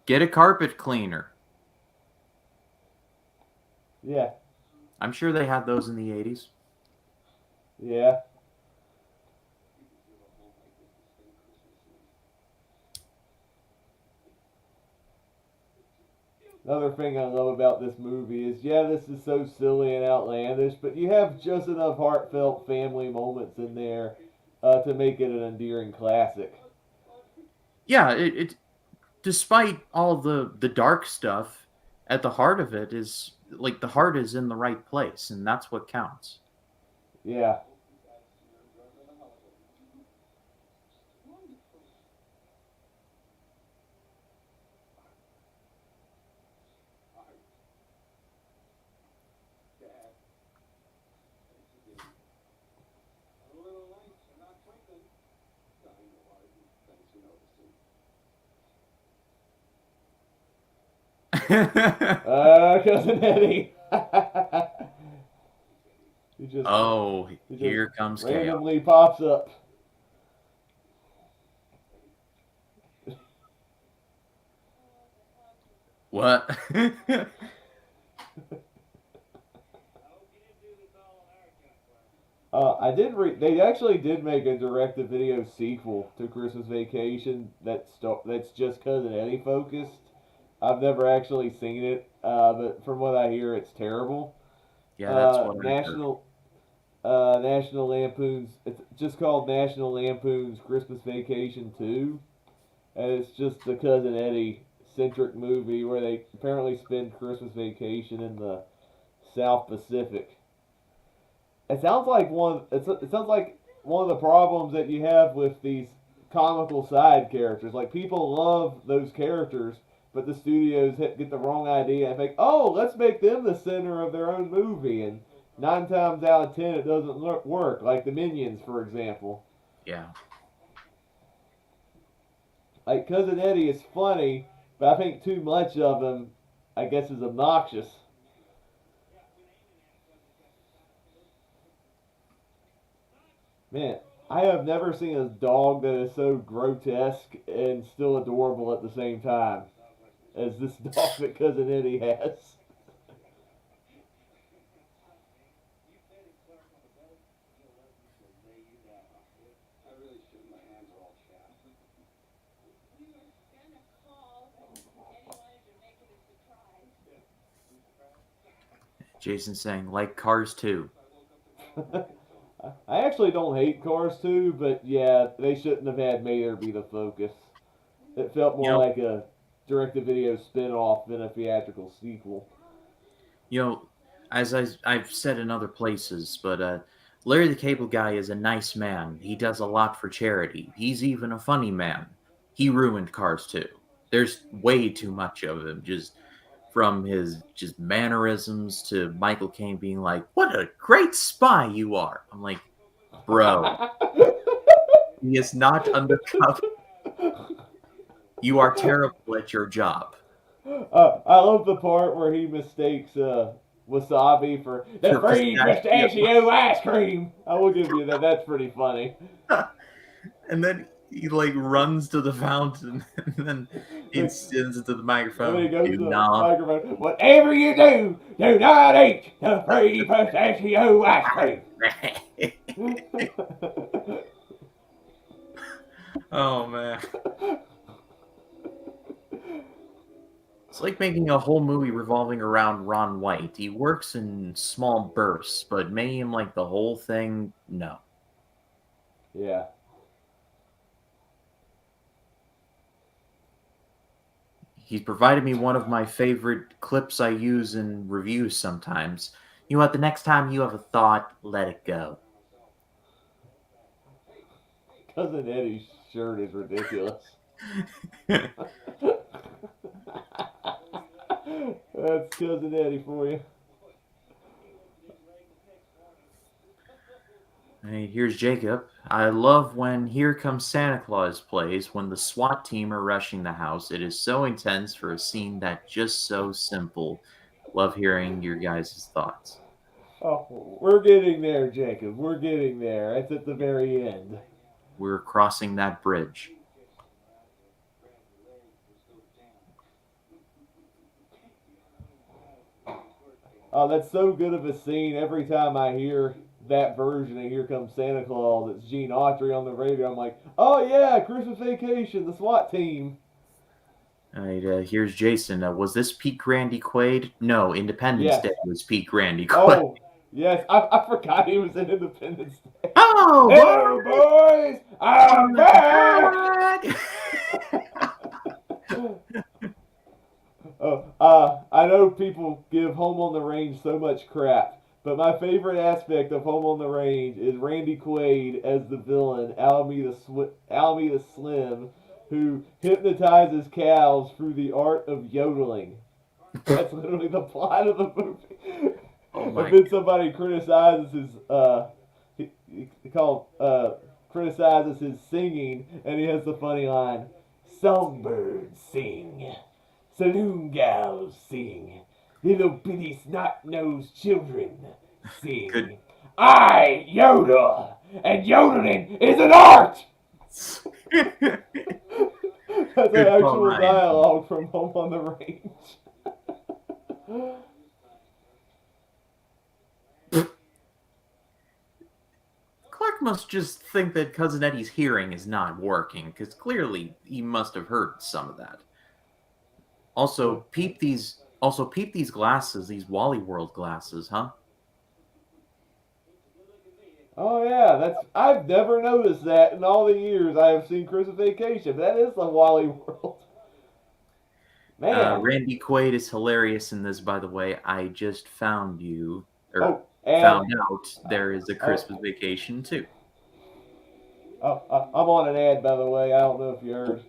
Get a carpet cleaner. Yeah, I'm sure they had those in the 80s. yeah. Another thing I love about this movie is, yeah, this is so silly and outlandish, but you have just enough heartfelt family moments in there to make it an endearing classic. Yeah, it despite all the dark stuff, at the heart of it is like the heart is in the right place, and that's what counts. Yeah. Cousin Eddie. he just Oh, he just here comes chaos. randomly pops up. What? I did read. They actually did make a direct-to-video sequel to Christmas Vacation that's just Cousin Eddie focused. I've never actually seen it, but from what I hear, it's terrible. Yeah, that's Uh, what I heard. National National Lampoon's. It's just called National Lampoon's Christmas Vacation 2, and it's just the Cousin Eddie centric movie where they apparently spend Christmas vacation in the South Pacific. It sounds like it sounds like one of the problems that you have with these comical side characters. Like people love those characters, but the studios get the wrong idea and think, oh, let's make them the center of their own movie. And 9 times out of 10, it doesn't work. Like the Minions, for example. Yeah. Like Cousin Eddie is funny, but I think too much of him, I guess, is obnoxious. Man, I have never seen a dog that is so grotesque and still adorable at the same time as this dog that Cousin Eddie has. Jason saying, like Cars 2. I actually don't hate Cars 2, but yeah, they shouldn't have had Mater be the focus. It felt You more know, like a direct-to-video spin-off than a theatrical sequel. you know, as I've said in other places, but Larry the Cable Guy is a nice man. He does a lot for charity. He's even a funny man. He ruined Cars 2. There's way too much of him, just from his just mannerisms to Michael Caine being like, "What a great spy you are." I'm like, bro, he is not undercover. You are terrible at your job. I love the part where he mistakes wasabi for the For free pistachio. pistachio ice cream. I will give you that. That's pretty funny. And then he like runs to the fountain and then he sends it to the And then he microphone. goes Do to the not. microphone. Whatever you do, do not eat the free pistachio ice cream. Oh man. It's like making a whole movie revolving around Ron White. He works in small bursts, but making him like the whole thing, no. Yeah. He's provided me one of my favorite clips I use in reviews sometimes. You know what? The next time you have a thought, let it go. Cousin Eddie's shirt is ridiculous. That's Cousin Eddie for you. Hey, here's Jacob. I love when Here Comes Santa Claus plays when the SWAT team are rushing the house. It is so intense for a scene that's just so simple. Love hearing your guys' thoughts. Oh, we're getting there, Jacob. We're getting there. It's at the very end. We're crossing that bridge. Oh, that's so good of a scene. Every time I hear that version of Here Comes Santa Claus, it's Gene Autry on the radio. I'm like, oh yeah, Christmas Vacation, the SWAT team. All right, here's Jason. Was this Pete Randy Quaid? No, Independence Yes. Day was Pete Randy Quaid. Oh, yes. I forgot he was in Independence Day. Oh, Hey, boys, I'm back. I know people give Home on the Range so much crap, but my favorite aspect of Home on the Range is Randy Quaid as the villain, Alameda Slim, who hypnotizes cows through the art of yodeling. That's literally the plot of the movie. Oh And my then somebody criticizes his criticizes his singing, and he has the funny line: "Songbirds sing, saloon gals sing, little bitty snot-nosed children sing. good. I yodel, and yodeling is an art." That's an Good call, actual Ryan. dialogue from Home on the Range. Clark must just think that Cousin Eddie's hearing is not working, because clearly he must have heard some of that. Also peep these glasses, these Wally World glasses, huh? Oh yeah, that's I've never noticed that in all the years I have seen Christmas Vacation. That is the Wally World. Man. Randy Quaid is hilarious in this, by the way. I just found you, or Oh, and found out there is a oh, Christmas Vacation too. I'm on an ad by the way. I don't know if you heard.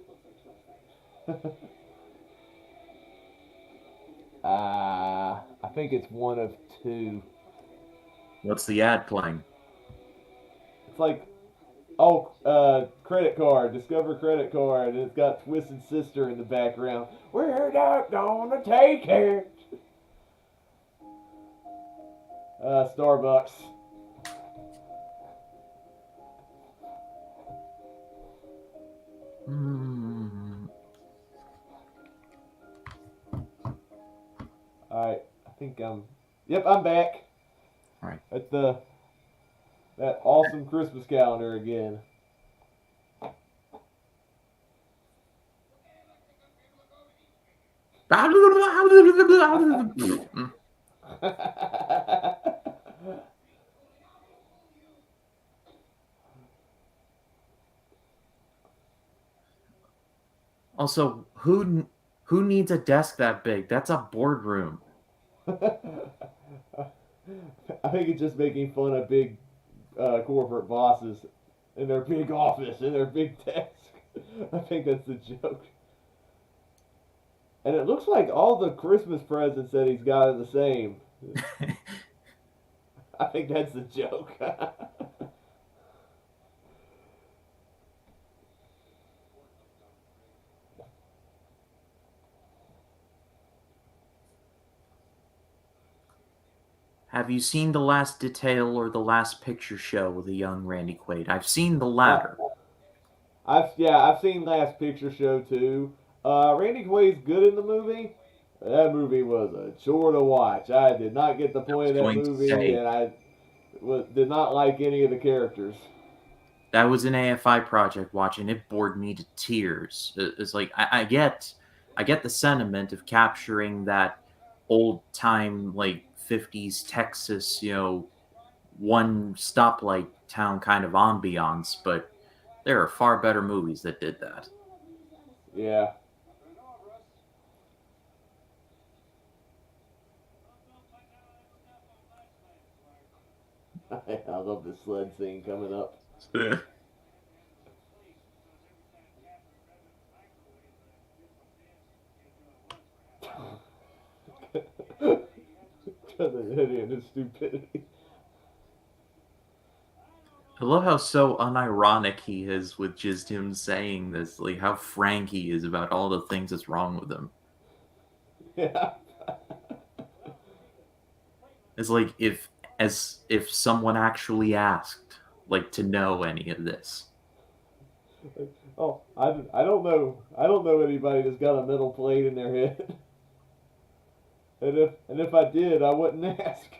I think it's one of two. What's the ad playing? It's like credit card, Discover credit card, and it's got Twisted Sister in the background. We're not gonna take it. Starbucks. Hmm. All right, I think I'm. Yep, I'm back All right. at that awesome Christmas calendar again. Also, who needs a desk that big? That's a boardroom. I think it's just making fun of big corporate bosses in their big office, in their big desk. I think that's the joke. And it looks like all the Christmas presents that he's got are the same. I think that's the joke. Have you seen The Last Detail or The Last Picture Show with a young Randy Quaid? I've seen the uh, latter. I've seen Last Picture Show too. Randy Quaid's good in the movie. That movie was a chore to watch. I did not get the I was point of that going to movie, say and did not like any of the characters. that was an AFI project watching. It bored me to tears. It's like I get the sentiment of capturing that old time like 50s Texas, one stoplight town kind of ambiance, but there are far better movies that did that. Yeah. I love the sled scene coming up. And his stupidity. I love how so unironic he is with just him saying this, like how frank he is about all the things that's wrong with him. Yeah. It's like if someone actually asked, like to know any of this. Oh, I don't know. I don't know anybody that's got a metal plate in their head. And if I did, I wouldn't ask.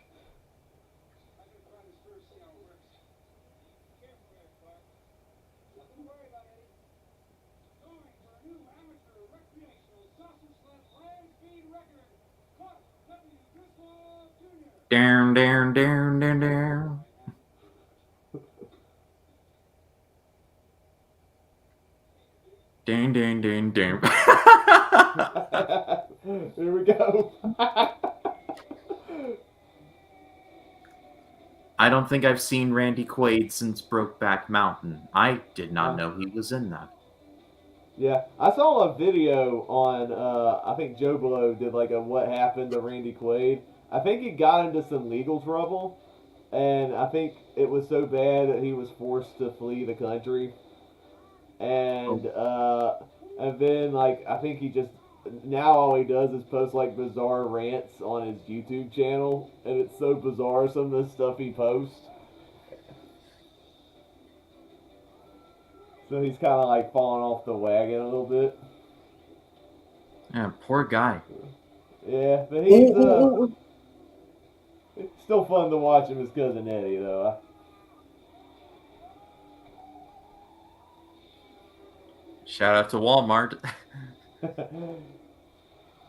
Down, down, down, down, down. Ding, ding, ding, ding. Here we go. I don't think I've seen Randy Quaid since Brokeback Mountain. I did not uh, know he was in that. yeah, I saw a video on. I think Joe Blow did like a what happened to Randy Quaid. I think he got into some legal trouble, and I think it was so bad that he was forced to flee the country. Oh, And then like I think he just now all he does is post like bizarre rants on his YouTube channel, and it's so bizarre some of the stuff he posts. So he's kind of like falling off the wagon a little bit. yeah, poor guy. Yeah, but Ooh, he's ooh, ooh, ooh. it's still fun to watch him as cousin Eddie though. Shout out to Walmart.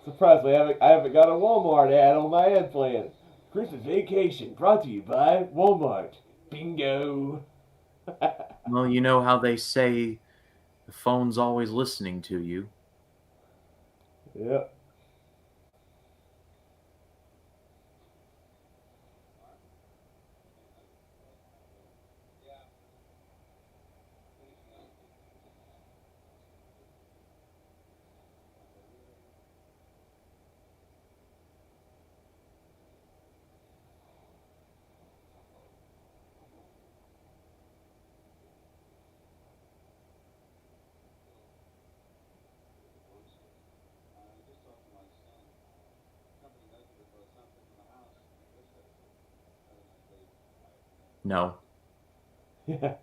Surprisingly, I haven't got a Walmart ad on my ad plan. Christmas vacation brought to you by Walmart. Bingo. Well, you know how they say the phone's always listening to you. Yep. No. Yeah.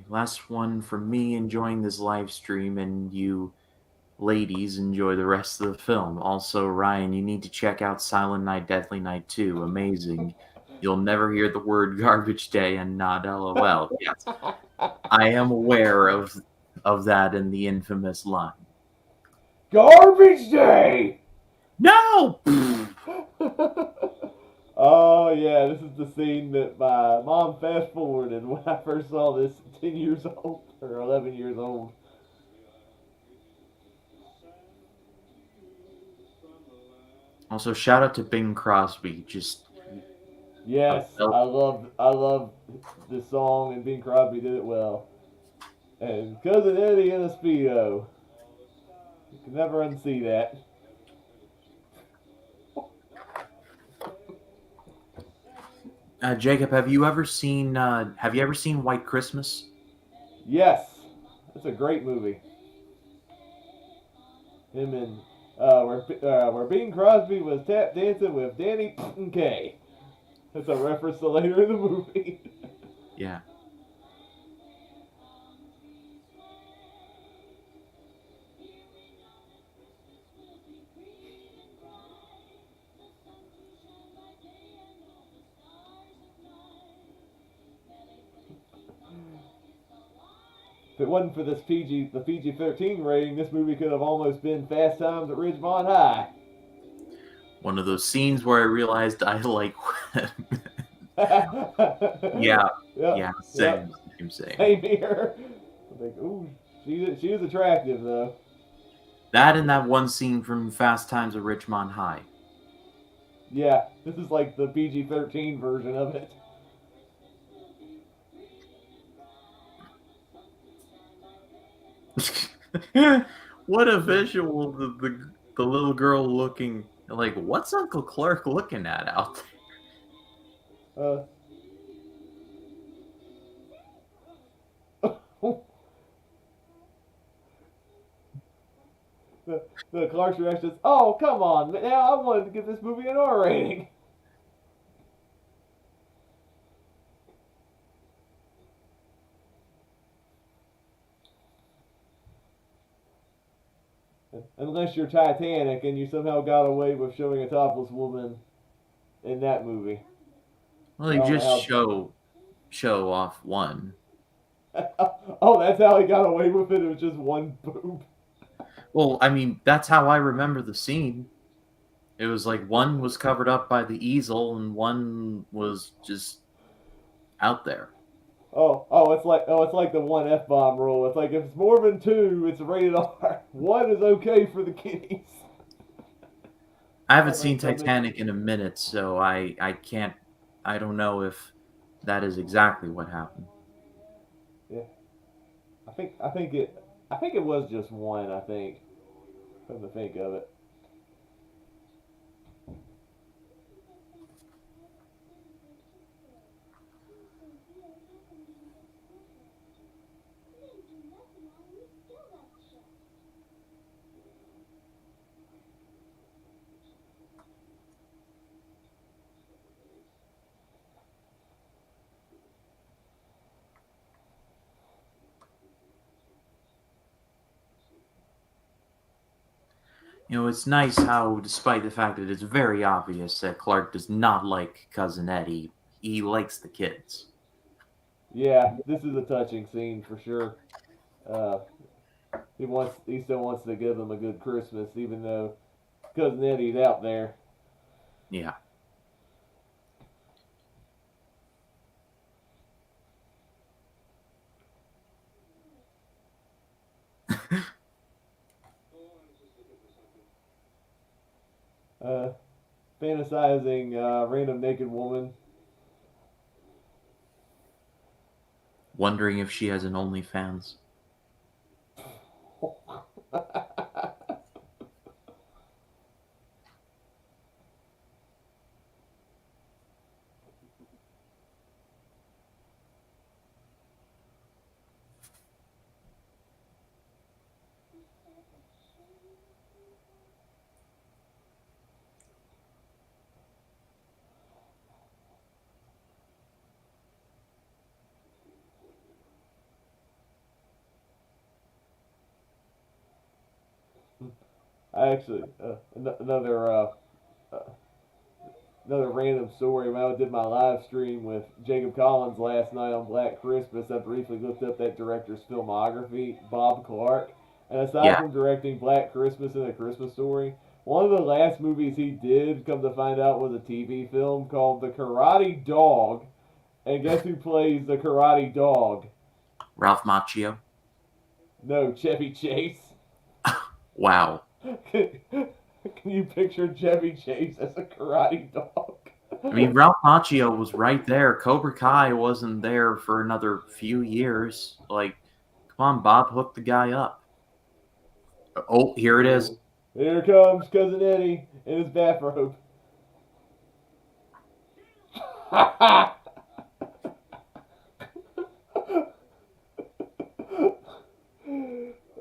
Last one from me enjoying this live stream, and you ladies enjoy the rest of the film. Also, Ryan, you need to check out Silent Night, Deadly Night 2. Amazing. You'll never hear the word garbage day and not LOL. Yes, I am aware of that in the infamous line. Garbage day. No! Oh yeah, this is the scene that my mom fast forwarded when I first saw this 10 years old or 11 years old. Also, shout out to Bing Crosby. Just a Yes, belt. I love this song and Bing Crosby did it well. And cousin Eddie in a speedo. You can never unsee that. Jacob, have you ever seen White Christmas? Yes, it's a great movie. Him and where Bing Crosby was tap dancing with Danny Kaye. That's a reference to later in the movie. Yeah. If it wasn't for this the PG-13 rating, this movie could have almost been Fast Times at Ridgemont High. One of those scenes where I realized I like. Yeah, Yep, yeah, yep. same. Same here. I think, ooh, she is attractive though. That and that one scene from Fast Times at Ridgemont High. Yeah, this is like the PG-13 version of it. What a visual! The little girl looking like, what's Uncle Clark looking at out there? Uh, the, the Clark's reaction is, "Oh, come on! Now I wanted to give this movie an R rating." Unless you're Titanic and you somehow got away with showing a topless woman in that movie. Well, I they don't just know show off one. how. Oh, that's how he got away with it. It was just one boob. Well, I mean, that's how I remember the scene. It was like one was covered up by the easel and one was just out there. It's like the one F bomb rule. It's like if it's more than two, it's rated R. One is okay for the kiddies. I haven't That seen makes something. Titanic in a minute, so I can't. I don't know if that is exactly what happened. Yeah, I think it was just one. I think. Come to think of it. It's nice how, despite the fact that it's very obvious that Clark does not like Cousin Eddie, he likes the kids. Yeah, this is a touching scene for sure. Uh, he still wants to give them a good Christmas, even though Cousin Eddie's out there. Yeah. Uh, Fantasizing random naked woman. Wondering if she has an OnlyFans. I actually uh, another random story. When I did my live stream with Jacob Collins last night on Black Christmas, I briefly looked up that director's filmography, Bob Clark. And aside Yeah. from directing Black Christmas and A Christmas Story, one of the last movies he did, come to find out, was a TV film called The Karate Dog. And guess who plays the Karate Dog? Ralph Macchio. No, Chevy Chase. Wow. Can you picture Chevy Chase as a karate dog? I mean, Ralph Macchio was right there. Cobra Kai wasn't there for another few years. Like, come on, Bob, hook the guy up. Oh, here it is. Oh, here comes Cousin Eddie in his bathrobe.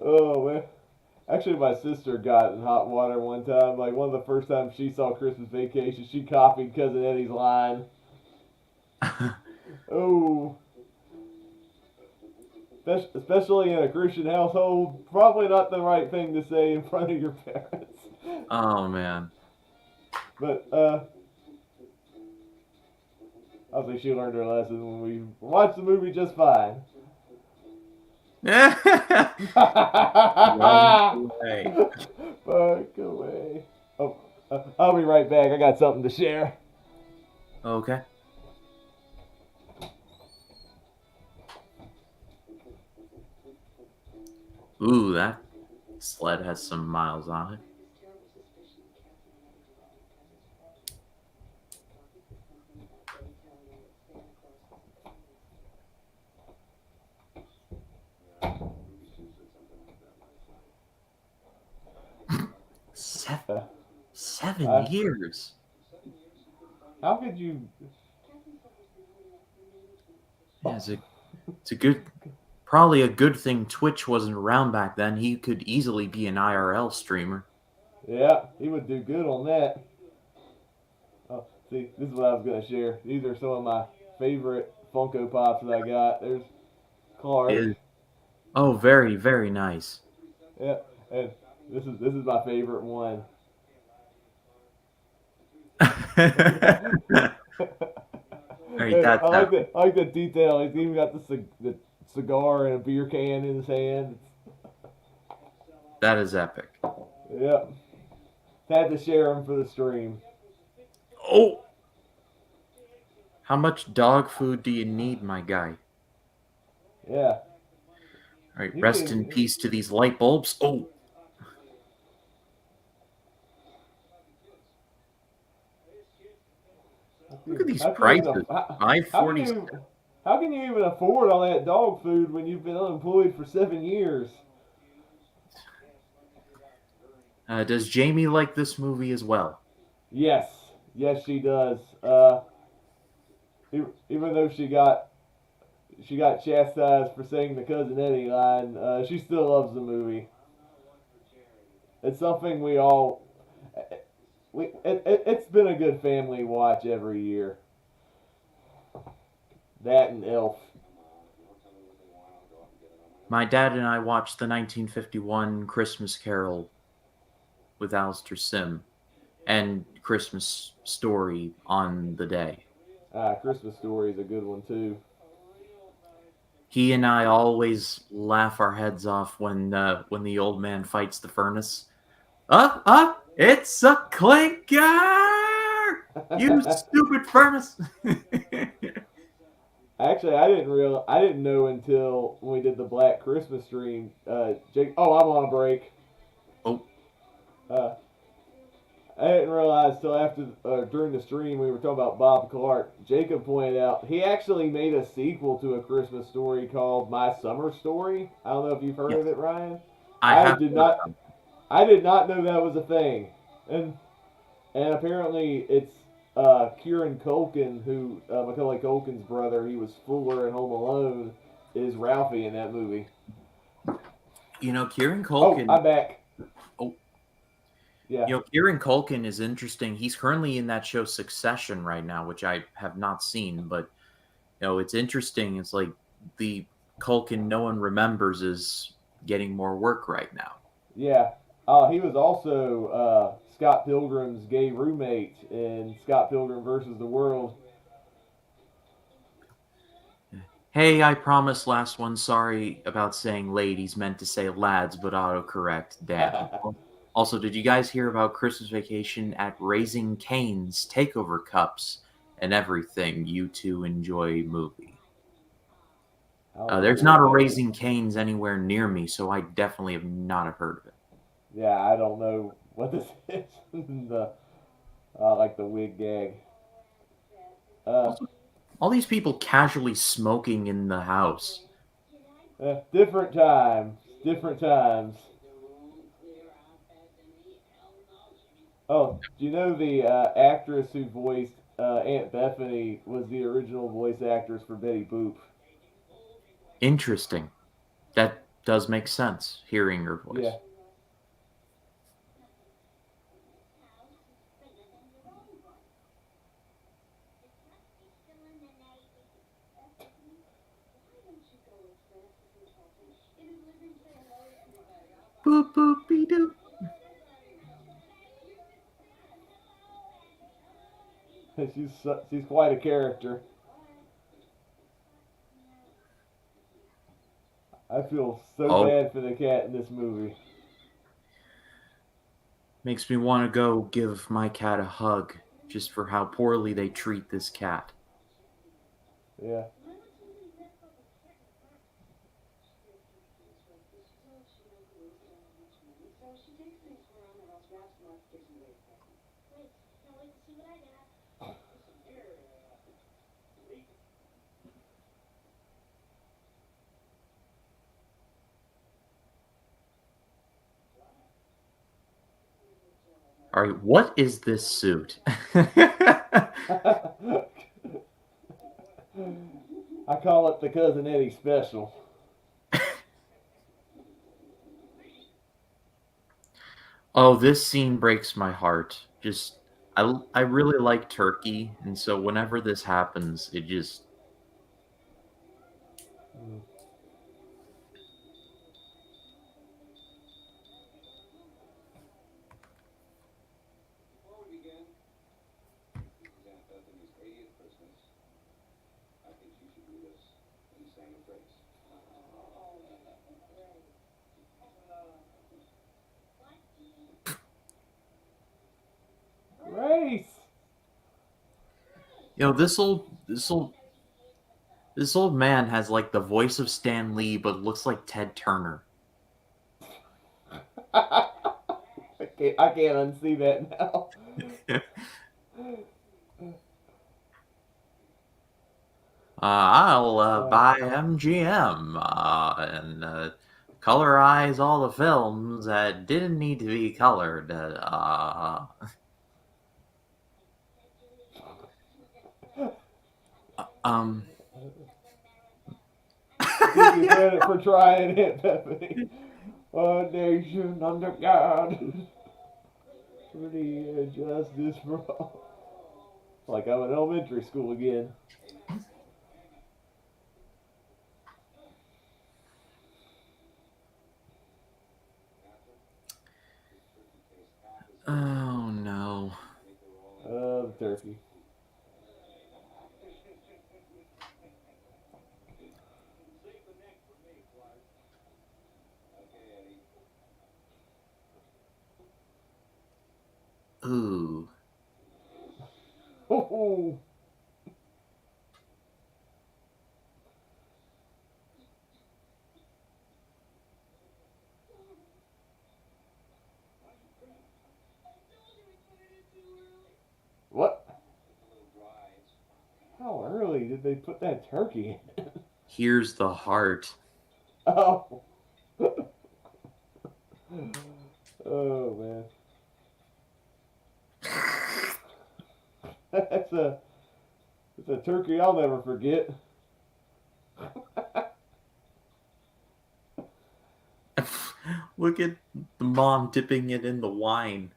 Oh man. Actually, my sister got in hot water one time. Like one of the first times she saw Christmas Vacation, she copied Cousin Eddie's line. Oh, especially in a Christian household, probably not the right thing to say in front of your parents. Oh, man. But obviously she learned her lesson when we watched the movie just fine. Run away. Fuck away. Oh, I'll be right back. I got something to share. Okay. Ooh, that sled has some miles on it. Uh, Seven years. how could you? Yeah, it's a good, probably a good thing Twitch wasn't around back then. He could easily be an IRL streamer. Yeah, he would do good on that. Oh, see, this is what I was gonna share. These are some of my favorite Funko Pops that I got. There's Clark. Oh, very, very nice. Yeah, and this is my favorite one. Right, that's epic. I like the detail. He's even got the cigar and a beer can in his hand. That is epic. Yeah, had to share them for the stream. Oh! How much dog food do you need, my guy? Yeah. Alright, You rest in can. peace to these light bulbs. Oh! Look at these How can you prices. even, how, how can 540. you how can you even afford all that dog food when you've been unemployed for 7 years? Does Jamie like this movie as well? Yes, yes, she does. Even though she got chastised for saying the Cousin Eddie line, she still loves the movie. It's something we all. It's been a good family watch every year. That and Elf. My dad and I watched the 1951 Christmas Carol with Alistair Sim and Christmas Story on the day. Christmas Story is a good one too. He and I always laugh our heads off when the old man fights the furnace. It's a clinker! You stupid furnace! Actually, I didn't know until when we did the Black Christmas stream. Jake, oh, I'm on a break. Oh, Uh, I didn't realize till after during the stream we were talking about Bob Clark. Jacob pointed out he actually made a sequel to A Christmas Story called My Summer Story. I don't know if you've heard yes. of it, Ryan. I I have did heard not. of I did not know that was a thing, and apparently it's Kieran Culkin, who Macaulay Culkin's brother. He was Fuller in Home Alone. Is Ralphie in that movie? Kieran Oh, Culkin. I'm back. Oh, Yeah, Kieran Culkin is interesting. He's currently in that show Succession right now, which I have not seen, but it's interesting. It's like the Culkin no one remembers is getting more work right now. yeah. He was also Scott Pilgrim's gay roommate in Scott Pilgrim versus the World. Hey, I promised last one. Sorry about saying ladies, meant to say lads, but autocorrect. Damn. Also, did you guys hear about Christmas Vacation at Raising Cane's Takeover Cups and everything? You two enjoy movie. I don't know There's what not a that is. Raising Cane's anywhere near me, so I definitely have not have heard of it. Yeah, I don't know what this is. the like the wig gag. Uh, Also, all these people casually smoking in the house. Different times. Different times. Oh, do you know the actress who voiced Aunt Bethany was the original voice actress for Betty Boop? Interesting. That does make sense, hearing her Yeah. voice. Boop boop be doo. She's quite a character. I feel so Oh, bad for the cat in this movie. makes me want to go give my cat a hug just for how poorly they treat this cat. Yeah. All right, what is this suit? I call it the Cousin Eddie special. Oh, this scene breaks my heart. I really like turkey, and so whenever this happens, it just Mm. Race. this old man has like the voice of Stan Lee, but looks like Ted Turner. I can't unsee that now. I'll Uh, buy MGM and colorize all the films that didn't need to be colored. Um, give you credit for trying it, Bethany. A nation under God. Liberty and justice for all. Like I'm in elementary school again. turkey. Ooh. Oh, what? How early did they put that turkey in? Here's the heart. Oh. Oh man. That's a it's a turkey I'll never forget. Look at the mom dipping it in the wine.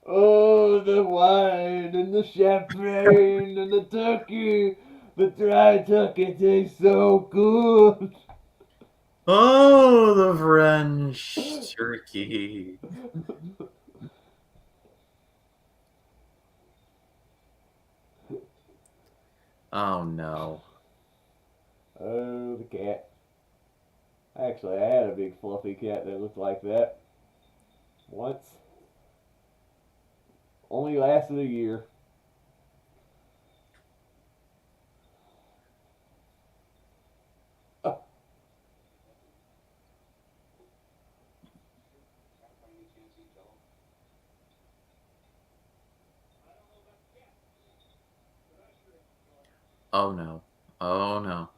Oh, the wine and the champagne and the turkey. The dry turkey tastes so good. Oh, the French turkey. Oh no. Oh, the cat. Actually, I had a big fluffy cat that looked like that once. Only lasted a year. Oh no. Oh no.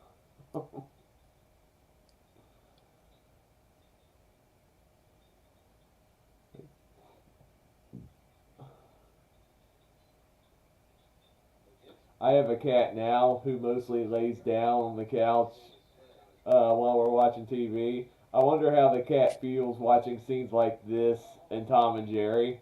I have a cat now who mostly lays down on the couch while we're watching TV. I wonder how the cat feels watching scenes like this and Tom and Jerry.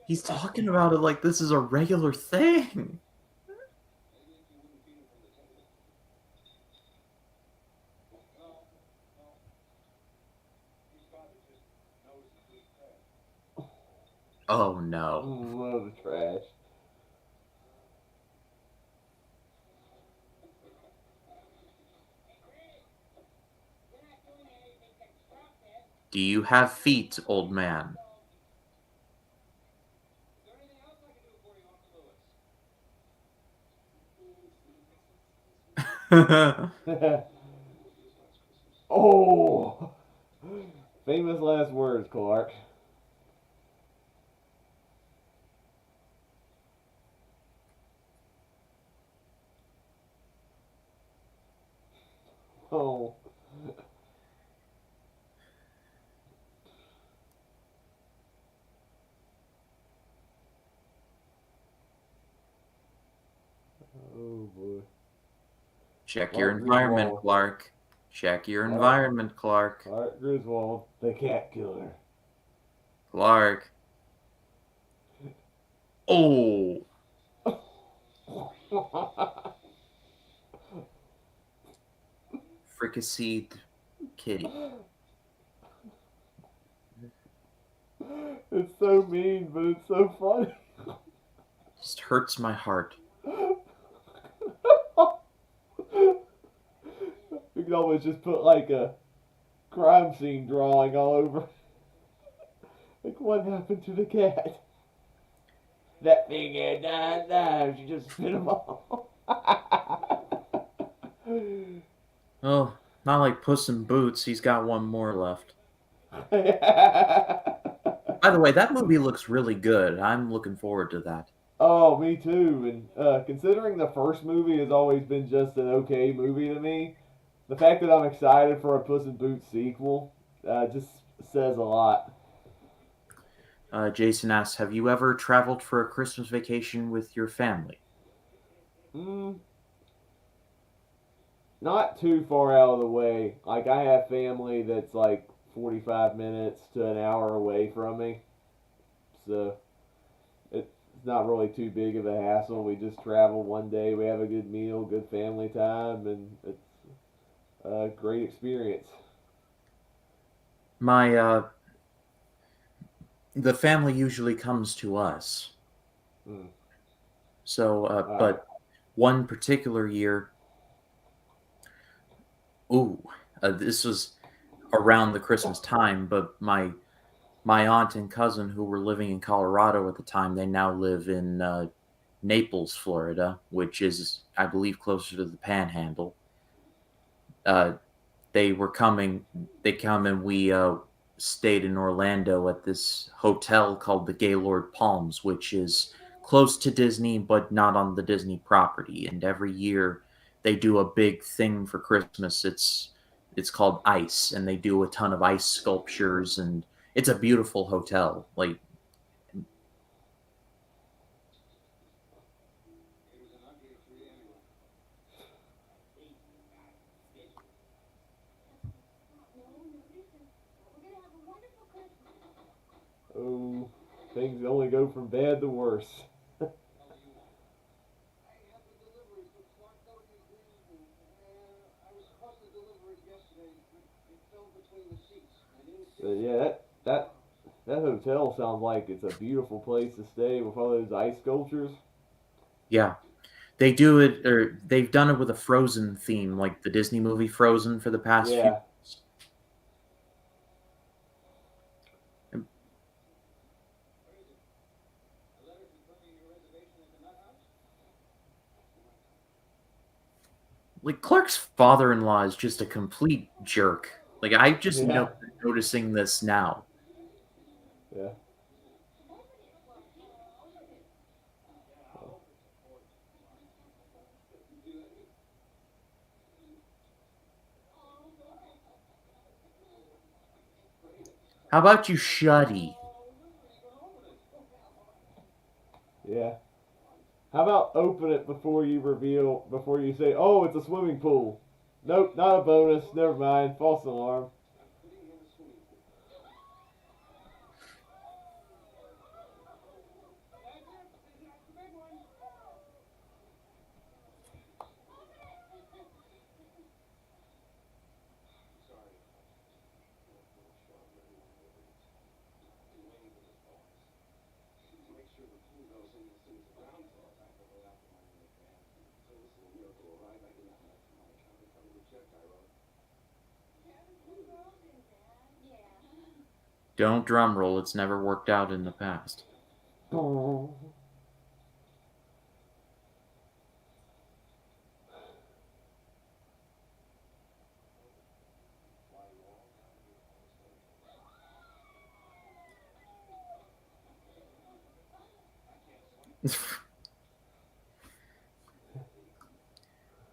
He's talking about it like this is a regular thing. Oh no. Oh, the trash. Do you have feet, old man? Oh, famous last words, Clark. Oh, oh boy. Check your Clark environment, Griswold. Clark. Check your Clark, environment, Clark. Clark Griswold, the cat killer. Clark. Oh. Fricasseed kitty. It's so mean, but it's so funny. Just hurts my heart. You could always just put like a crime scene drawing all over. Like, what happened to the cat? That thing had 9 lives. You just spit them all. Oh, not like Puss in Boots. He's got one more left. By the way, that movie looks really good. I'm looking forward to that. Oh, me too. And considering the first movie has always been just an okay movie to me, the fact that I'm excited for a Puss in Boots sequel just says a lot. Jason asks, have you ever traveled for a Christmas vacation with your family? Mm, not too far out of the way. Like I have family that's like 45 minutes to an hour away from me, so it's not really too big of a hassle. We just travel one day, we have a good meal, good family time, and it's a great experience. My the family usually comes to us. Mm, So, all right. but one particular year, ooh, this was around the Christmas time, but my aunt and cousin who were living in Colorado at the time, they now live in Naples, Florida, which is, I believe, closer to the Panhandle. Uh, they were coming. They come and we stayed in Orlando at this hotel called the Gaylord Palms, which is close to Disney but not on the Disney property. And every year they do a big thing for Christmas. It's called Ice, and they do a ton of ice sculptures, and it's a beautiful hotel. Like, Oh, things only go from bad to worse. But yeah, that hotel sounds like it's a beautiful place to stay with all those ice sculptures. yeah, they do it, or they've done it with a Frozen theme, like the Disney movie Frozen for the past few Yeah, years. And, like, Clark's father-in-law is just a complete jerk. Like, I just yeah, noticing this now. yeah. How about you, Shuddy? Yeah. How about open it before you reveal, before you say, oh, it's a swimming pool? Nope, not a bonus. Never mind. False alarm. Don't drum roll. It's never worked out in the past.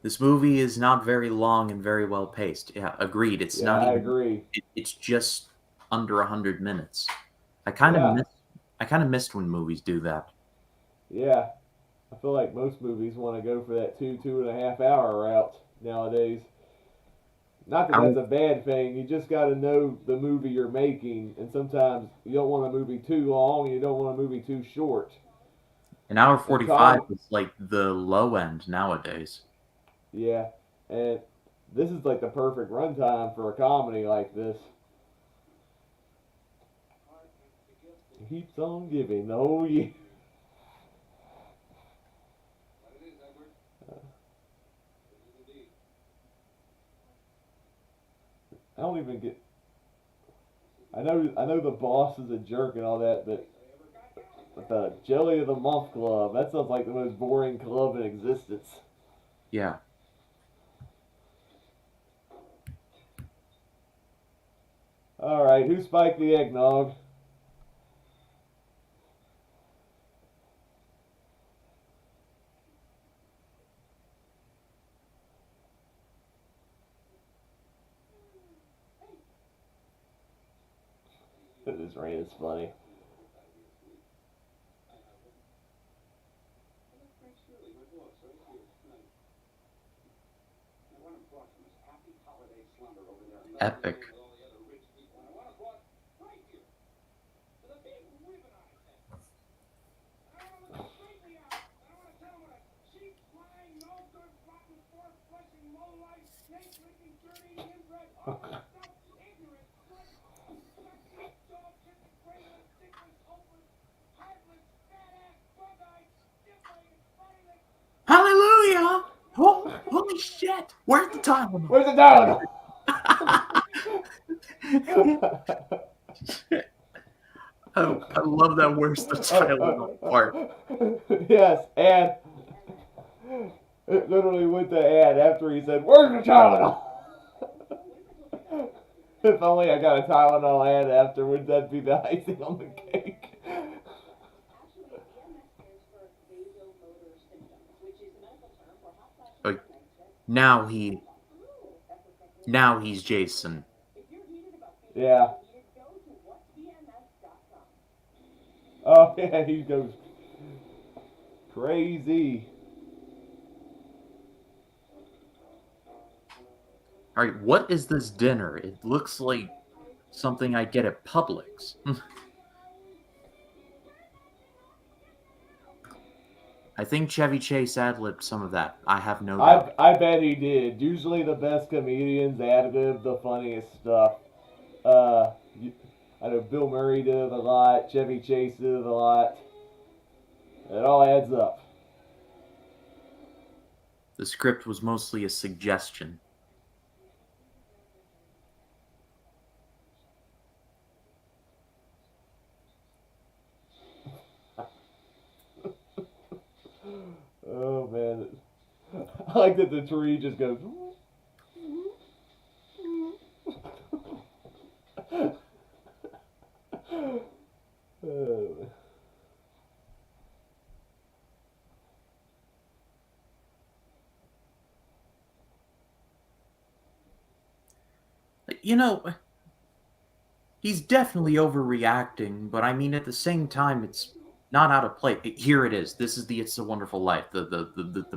This movie is not very long and very well paced. Yeah, agreed. It's Yeah, not I even. agree. It's just under 100 minutes. I kind of Yeah, miss. I kind of missed when movies do that. yeah. I feel like most movies want to go for that 2.5 hour route nowadays. Not that Hour, that's a bad thing. You just got to know the movie you're making, and sometimes you don't want a movie too long, and you don't want a movie too short. an hour And 45 is like the low end nowadays. yeah, and this is like the perfect runtime for a comedy like this. Keeps on giving the whole year. I don't even get. I know the boss is a jerk and all that, but the Jelly of the Month Club, that sounds like the most boring club in existence. Yeah. All right, who spiked the eggnog? This rain is funny. Epic. Hallelujah! Oh, holy shit! Where's the Tylenol? Where's the down? I love that. Where's the Tylenol part? Yes, and it literally went to ad after he said, "Where's the Tylenol?" If only I got a Tylenol ad afterwards, that'd be the icing on the cake. Like, now he, now he's Jason. Yeah. Oh yeah, he goes crazy. All right, what is this dinner? It looks like something I get at Publix. I think Chevy Chase ad-libbed some of that. I have no doubt. I bet he did. Usually the best comedians ad-lib the funniest stuff. Uh, I know Bill Murray did it a lot. Chevy Chase did it a lot. It all adds up. The script was mostly a suggestion. Oh man, I like that the tree just goes. Oh. You know, he's definitely overreacting, but I mean, at the same time, it's not out of place. Here it is. This is the "It's a Wonderful Life." The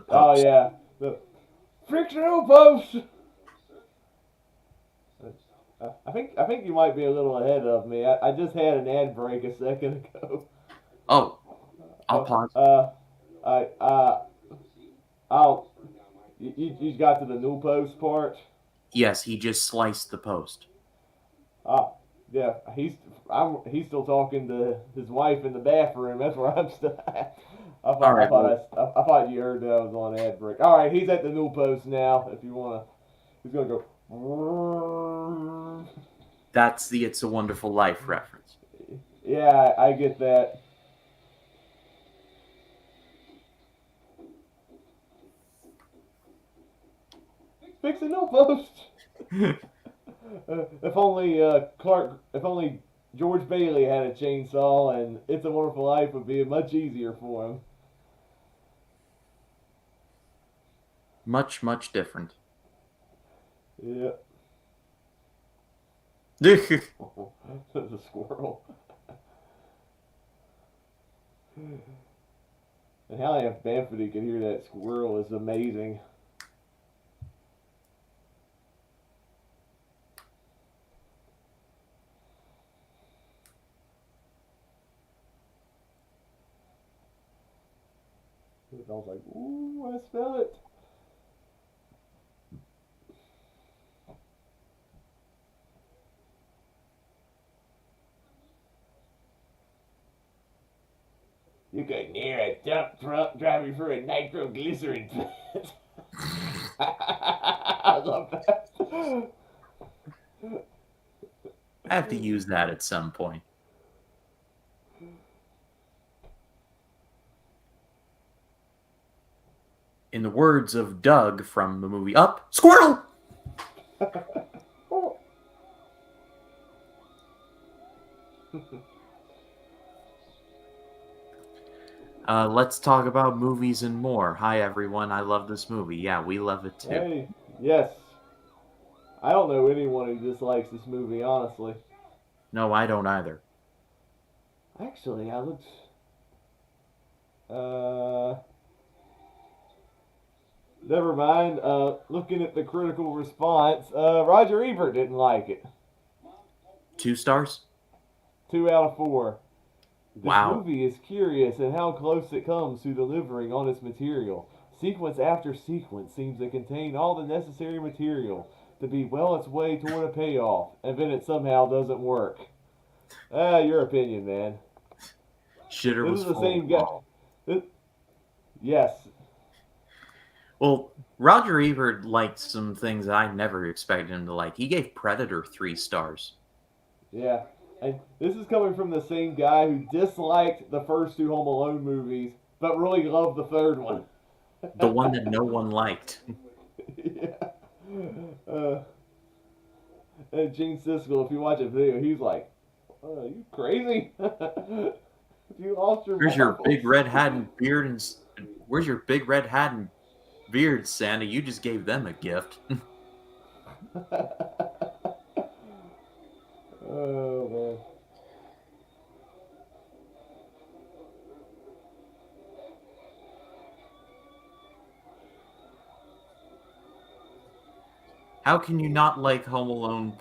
Oh post. yeah, the frictional post. I think you might be a little ahead of me. I just had an ad break a second ago. Oh, I'll Uh, pause. uh, I I'll you got to the new post part. Yes, he just sliced the post. Uh, yeah, he's still talking to his wife in the bathroom. That's where I'm still at. All right. Well, I thought you heard that I was on ad break. All right, he's at the new post now. If you wanna, he's gonna go. that's the "It's a Wonderful Life" reference. Yeah, I get that. Fix a new post. If only George Bailey had a chainsaw, and It's a Wonderful Life would be much easier for him. Much, much different. Yeah, There's there's a squirrel. And how Hallie Bamford could hear that squirrel is amazing. I was like, ooh, I smell it. You could hear a dump truck driving through a nitroglycerin plant. I love that. I have to use that at some point. In the words of Doug from the movie Up, squirrel! Let's talk about movies and more. Hi, everyone. I love this movie. Yeah, we love it too. Hey, yes. I don't know anyone who dislikes this movie, honestly. No, I don't either. Actually, I looked. Uh, Never mind. Looking at the critical response, Roger Ebert didn't like it. 2 stars? 2 out of 4. This Wow. movie is curious in how close it comes to delivering on its material. Sequence after sequence seems to contain all the necessary material to be well its way toward a payoff, and then it somehow doesn't work. Your opinion, man. Shitter This was is the full same of guy. lol. This, yes. Well, Roger Ebert liked some things I never expected him to like. He gave Predator 3 stars. Yeah. And this is coming from the same guy who disliked the first two Home Alone movies, but really loved the third one. The one that no one liked. Yeah. Uh, and Gene Siskel, if you watch a video, he's like, "Are you crazy? You lost your Where's your marbles." big red hat and beard and where's your big red hat and beard, Santa? You just gave them a gift. Oh man. How can you not like Home Alone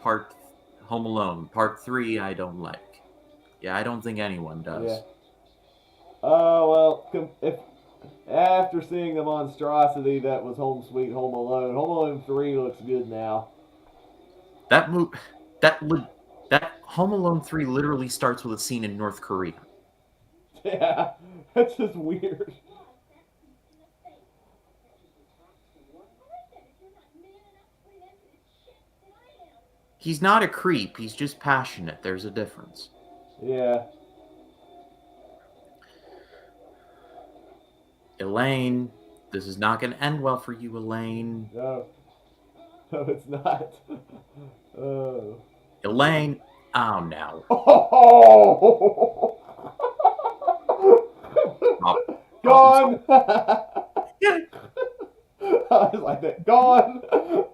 Part 3 I don't like. Yeah, I don't think anyone Yeah. does. Well, if after seeing the monstrosity that was Home Sweet Home Alone, Home Alone 3 looks good now. That move that Home Alone 3 literally starts with a scene in North Korea. Yeah, that's just weird. He's not a creep, he's just passionate. There's a difference. Yeah. Elaine, this is not going to end well for you, Elaine. No. No, it's not. Oh. Elaine, oh no. Oh! Oh, Gone! yeah. I was like that. Gone!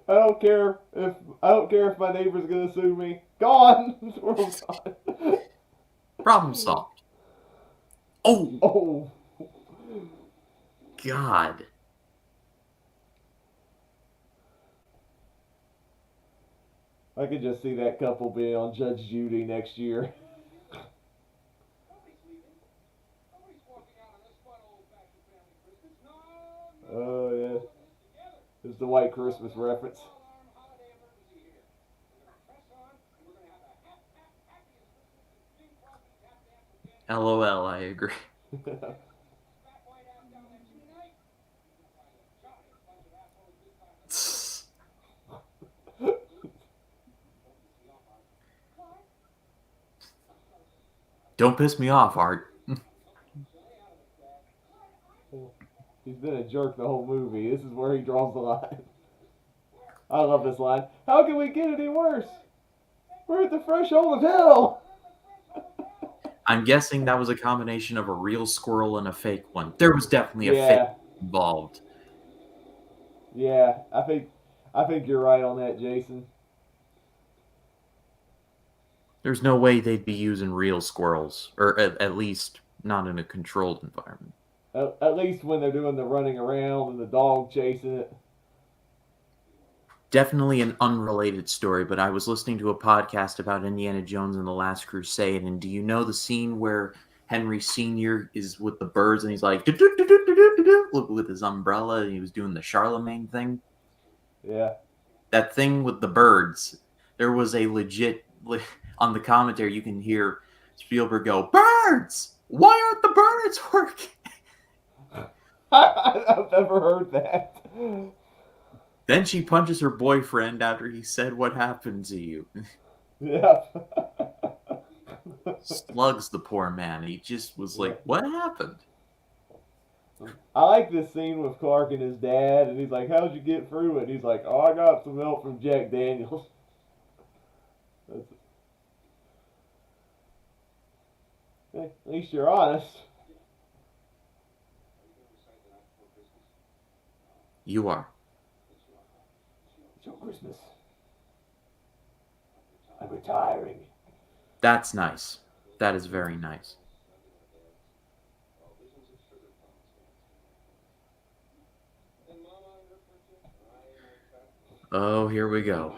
I don't care if my neighbor's gonna sue me. Gone! We're all gone. Problem solved. Oh, Oh. God. I could just see that couple being on Judge Judy next year. Oh, yeah. It's the White Christmas reference. LOL, I agree. Don't piss me off, Art. He's been a jerk the whole movie. This is where he draws the line. I love this line. How can we get any worse? We're at the threshold of hell. I'm guessing that was a combination of a real squirrel and a fake one. There was definitely a fake Yeah, involved. yeah. I think you're right on that, Jason. There's no way they'd be using real squirrels, or at least not in a controlled environment. At least when they're doing the running around and the dog chasing it. Definitely an unrelated story, but I was listening to a podcast about Indiana Jones and the Last Crusade, and do you know the scene where Henry Sr. is with the birds and he's like, with his umbrella, and he was doing the Charlemagne thing? Yeah. That thing with the birds, there was a legit, on the commentary, you can hear Spielberg go, "Birds! Why aren't the birds working?" I've never heard that. Then she punches her boyfriend after he said, "What happened to you?" Yeah. Slugs the poor man. He just was like, "What happened?" I like this scene with Clark and his dad, and he's like, "How'd you get through it?" And he's like, "Oh, I got some help from Jack Daniels." Hey, at least you're honest. You are. It's your Christmas. I'm retiring. That's nice. That is very nice. Oh, here we go.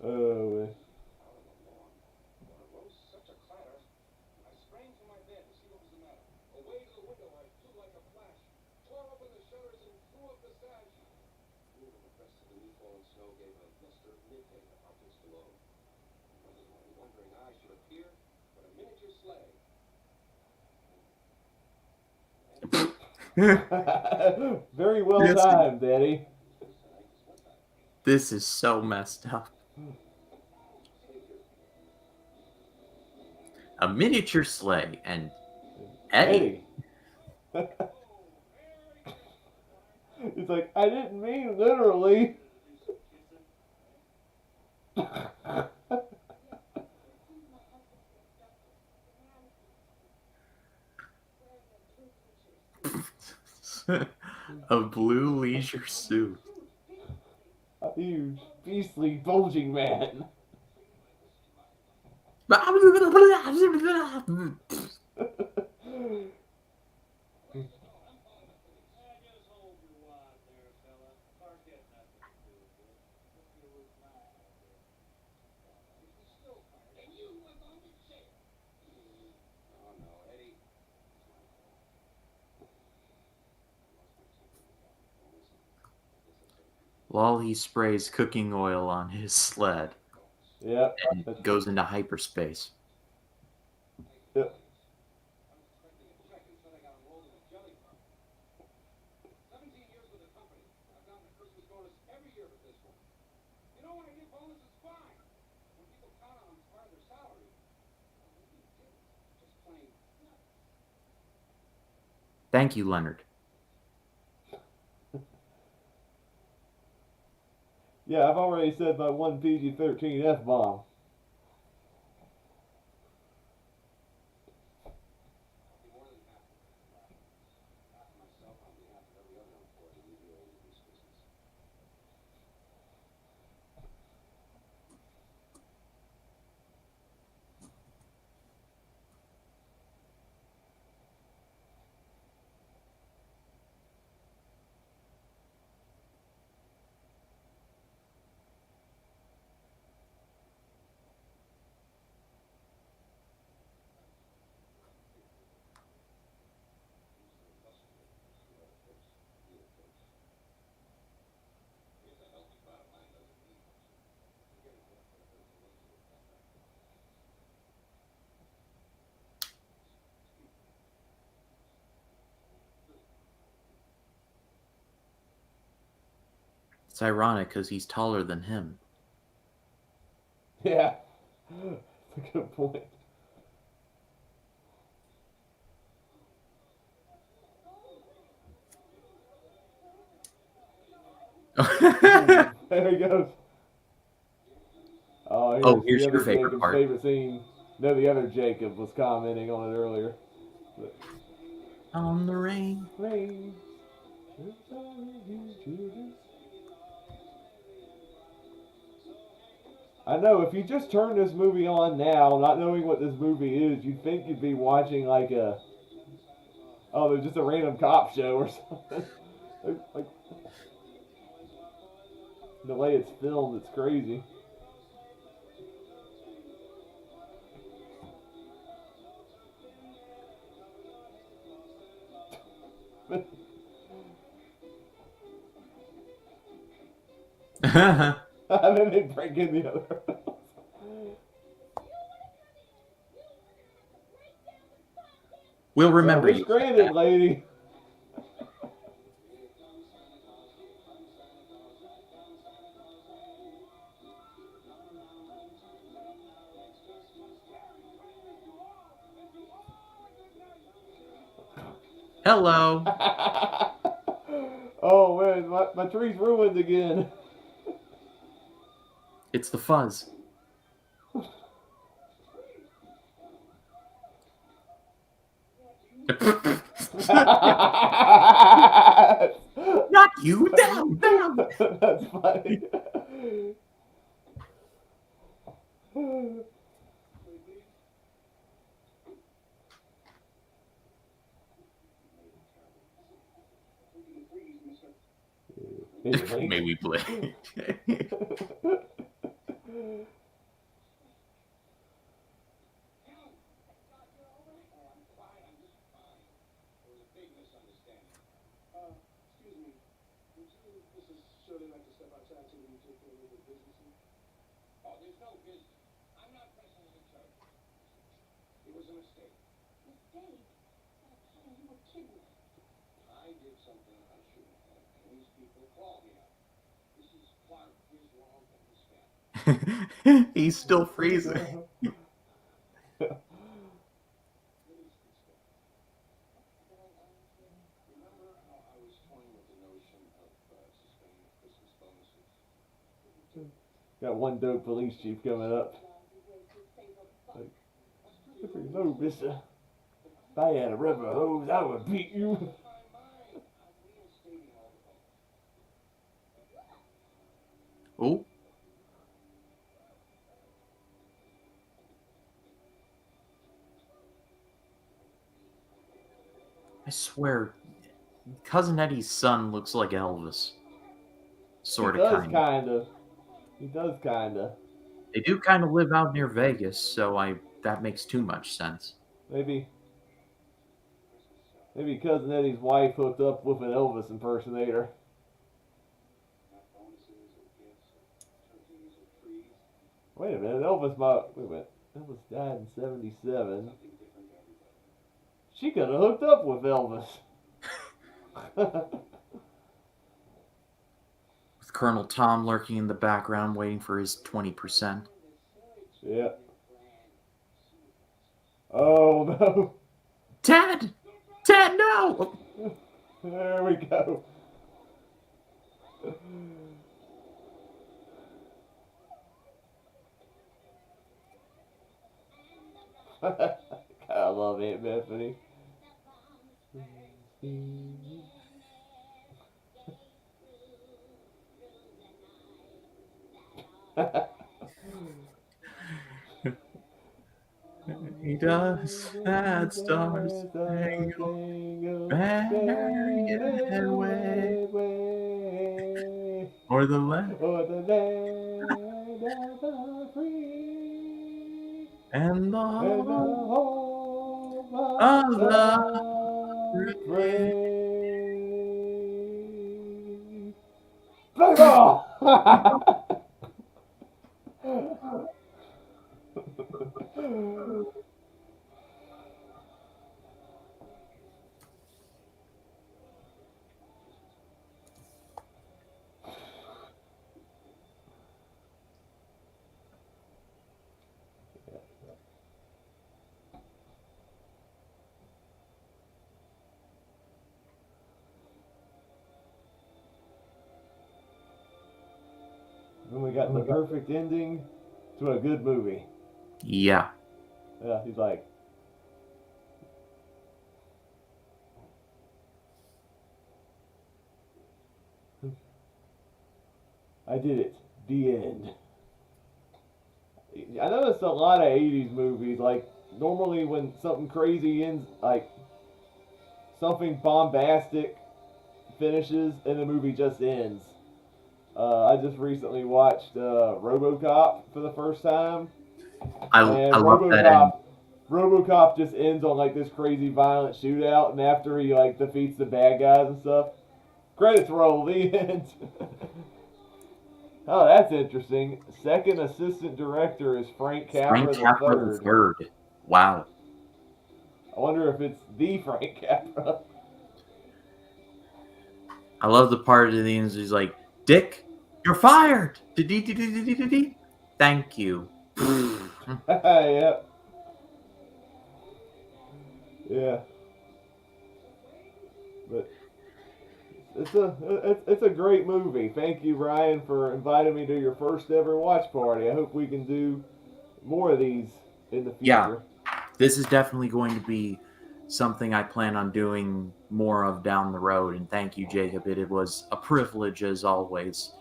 Oh, very well this timed, Eddie. this is so messed up. A miniature sleigh and Eddie. Eddie. It's like, I didn't mean literally. A blue leisure suit. A huge, beastly, bulging man. While he sprays cooking oil on his sled Yep. and goes into hyperspace. Yep. Thank you, Leonard. Yeah, I've already said my one PG-13 F bomb. It's ironic because he's taller than him. Yeah. That's a good point. There he goes. Oh, Oh, here's the here's your other favorite Jacob's part. favorite scene. No, the other Jacob was commenting on it earlier. But, On the rain. rain. I know, if you just turn this movie on now, not knowing what this movie is, you'd think you'd be watching like a, oh, there's just a random cop show or something. Like, the way it's filmed, it's crazy. And then they break in the other. We'll Well, remember we're you. stranded, lady. Hello. Oh man, my tree's ruined again. It's the fuzz. Not you. Down, down. That's funny. Maybe Link. May we play? He's still freezing. Got one dope police chief coming up. Like, if you know, mister, if I had a rubber hose, I would beat you. Oh. I swear, Cousin Eddie's son looks like Elvis. Sort of, kind of. He does kinda. They do kind of live out near Vegas, so that makes too much sense. Maybe Cousin Eddie's wife hooked up with an Elvis impersonator. Wait a minute, Elvis died in '77. She could have hooked up with Elvis. With Colonel Tom lurking in the background, waiting for his 20%. Yeah. Oh no. Ted! Ted, no! There we go. I love Aunt Bethany. He does that stars spangled banner way or the land Or the land of the free and the and the home home of of the the brave. brave. Play ball! Then we got the perfect ending to a good movie. Yeah. Yeah, he's like, I did it. The end. I noticed a lot of 80s movies, like, normally when something crazy ends, like, something bombastic finishes and the movie just ends. I just recently watched RoboCop for the first time, I and love that end. RoboCop just ends on like this crazy violent shootout, and after he like defeats the bad guys and stuff, credits roll. The end. Oh, that's interesting. Second assistant director is Frank Frank Capra the Capra the third. third. Wow. I wonder if it's the Frank Capra. I love the part of the end. He's like, Dick, you're fired. Thank you. Yep. Yeah. But it's a great movie. Thank you, Ryan, for inviting me to your first ever watch party. I hope we can do more of these in the future. Yeah, this is definitely going to be something I plan on doing more of down the road. And thank you, Jacob. It was a privilege as always.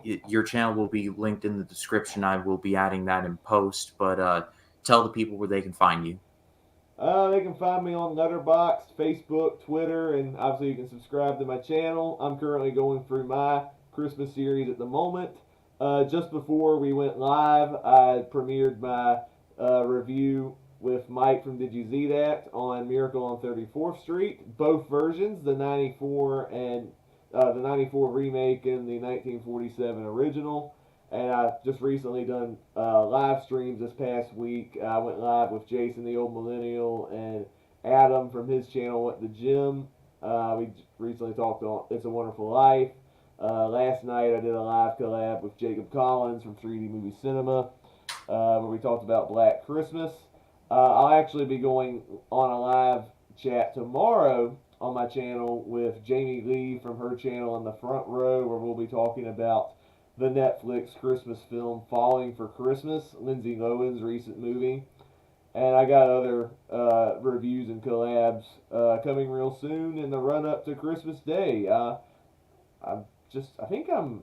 Your channel will be linked in the description. I will be adding that in post. But tell the people where they can find you. They can find me on Letterboxd, Facebook, Twitter, and obviously you can subscribe to my channel. I'm currently going through my Christmas series at the moment. Just before we went live, I premiered my review with Mike from Did You See That on Miracle on 34th Street. Both versions, the 94 and the 94 remake and the 1947 original. And I just recently done live streams this past week. I went live with Jason, the old millennial, and Adam from his channel at the gym. We recently talked on It's a Wonderful Life. Last night I did a live collab with Jacob Collins from 3D Movie Cinema, where we talked about Black Christmas. I'll actually be going on a live chat tomorrow on my channel with Jamie Lee from her channel in the front row, where we'll be talking about the Netflix Christmas film Falling for Christmas, Lindsay Lohan's recent movie. And I got other reviews and collabs coming real soon in the run up to Christmas Day. I think I'm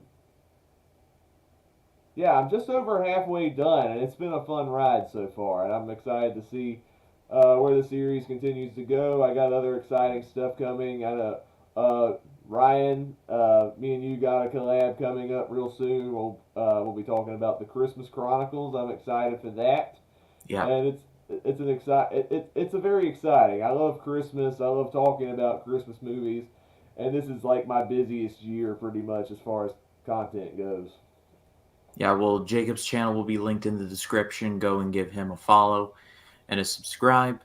just over halfway done, and it's been a fun ride so far. And I'm excited to see where the series continues to go. I got other exciting stuff coming. I know Ryan, me and you got a collab coming up real soon. We'll be talking about the Christmas Chronicles. I'm excited for that. Yeah. And it's a very exciting. I love Christmas. I love talking about Christmas movies, and this is like my busiest year pretty much as far as content goes. Yeah, well, Jacob's channel will be linked in the description. Go and give him a follow and a subscribe.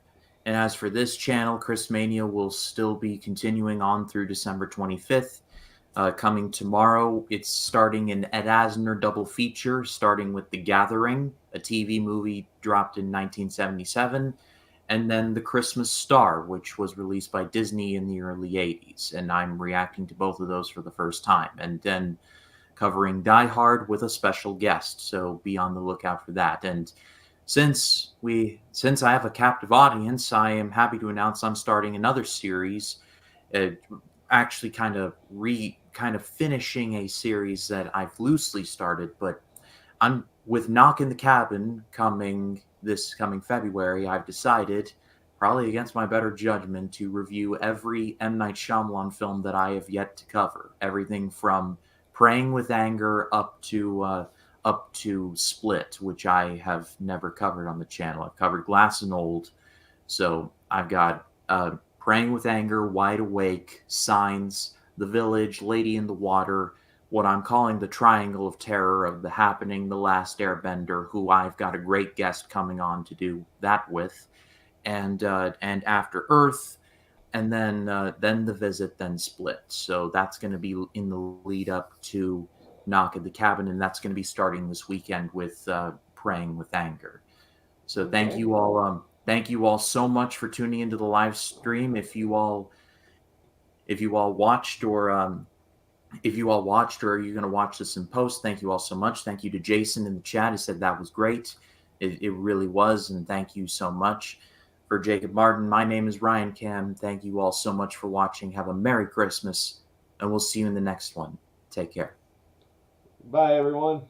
And as for this channel, Chris Mania will still be continuing on through December 25th. Coming tomorrow, it's starting an Ed Asner double feature, starting with The Gathering, a TV movie dropped in 1977, and then The Christmas Star, which was released by Disney in the early 80s. And I'm reacting to both of those for the first time. And then covering Die Hard with a special guest, so be on the lookout for that. And since I have a captive audience, I am happy to announce I'm starting another series, actually kind of finishing a series that I've loosely started, but I'm with Knock in the Cabin coming February. I've decided, probably against my better judgment, to review every M. Night Shyamalan film that I have yet to cover. Everything from Praying with Anger up to Split, which I have never covered on the channel. I've covered Glass and Old, so I've got Praying with Anger, Wide Awake, Signs, The Village, Lady in the Water, what I'm calling the Triangle of Terror of The Happening, The Last Airbender, who I've got a great guest coming on to do that with, and After Earth, and then The Visit, then Split. So that's going to be in the lead up to Knock at the Cabin, and that's going to be starting this weekend with Praying with Anger. So Okay. thank you all so much for tuning into the live stream. If you all watched, or you're going to watch this in post, thank you all so much. Thank you to Jason in the chat. He said that was great. It really was, and thank you so much. For Jacob Martin, my name is Ryan Cam. Thank you all so much for watching. Have a Merry Christmas, and we'll see you in the next one. Take care. Bye, everyone.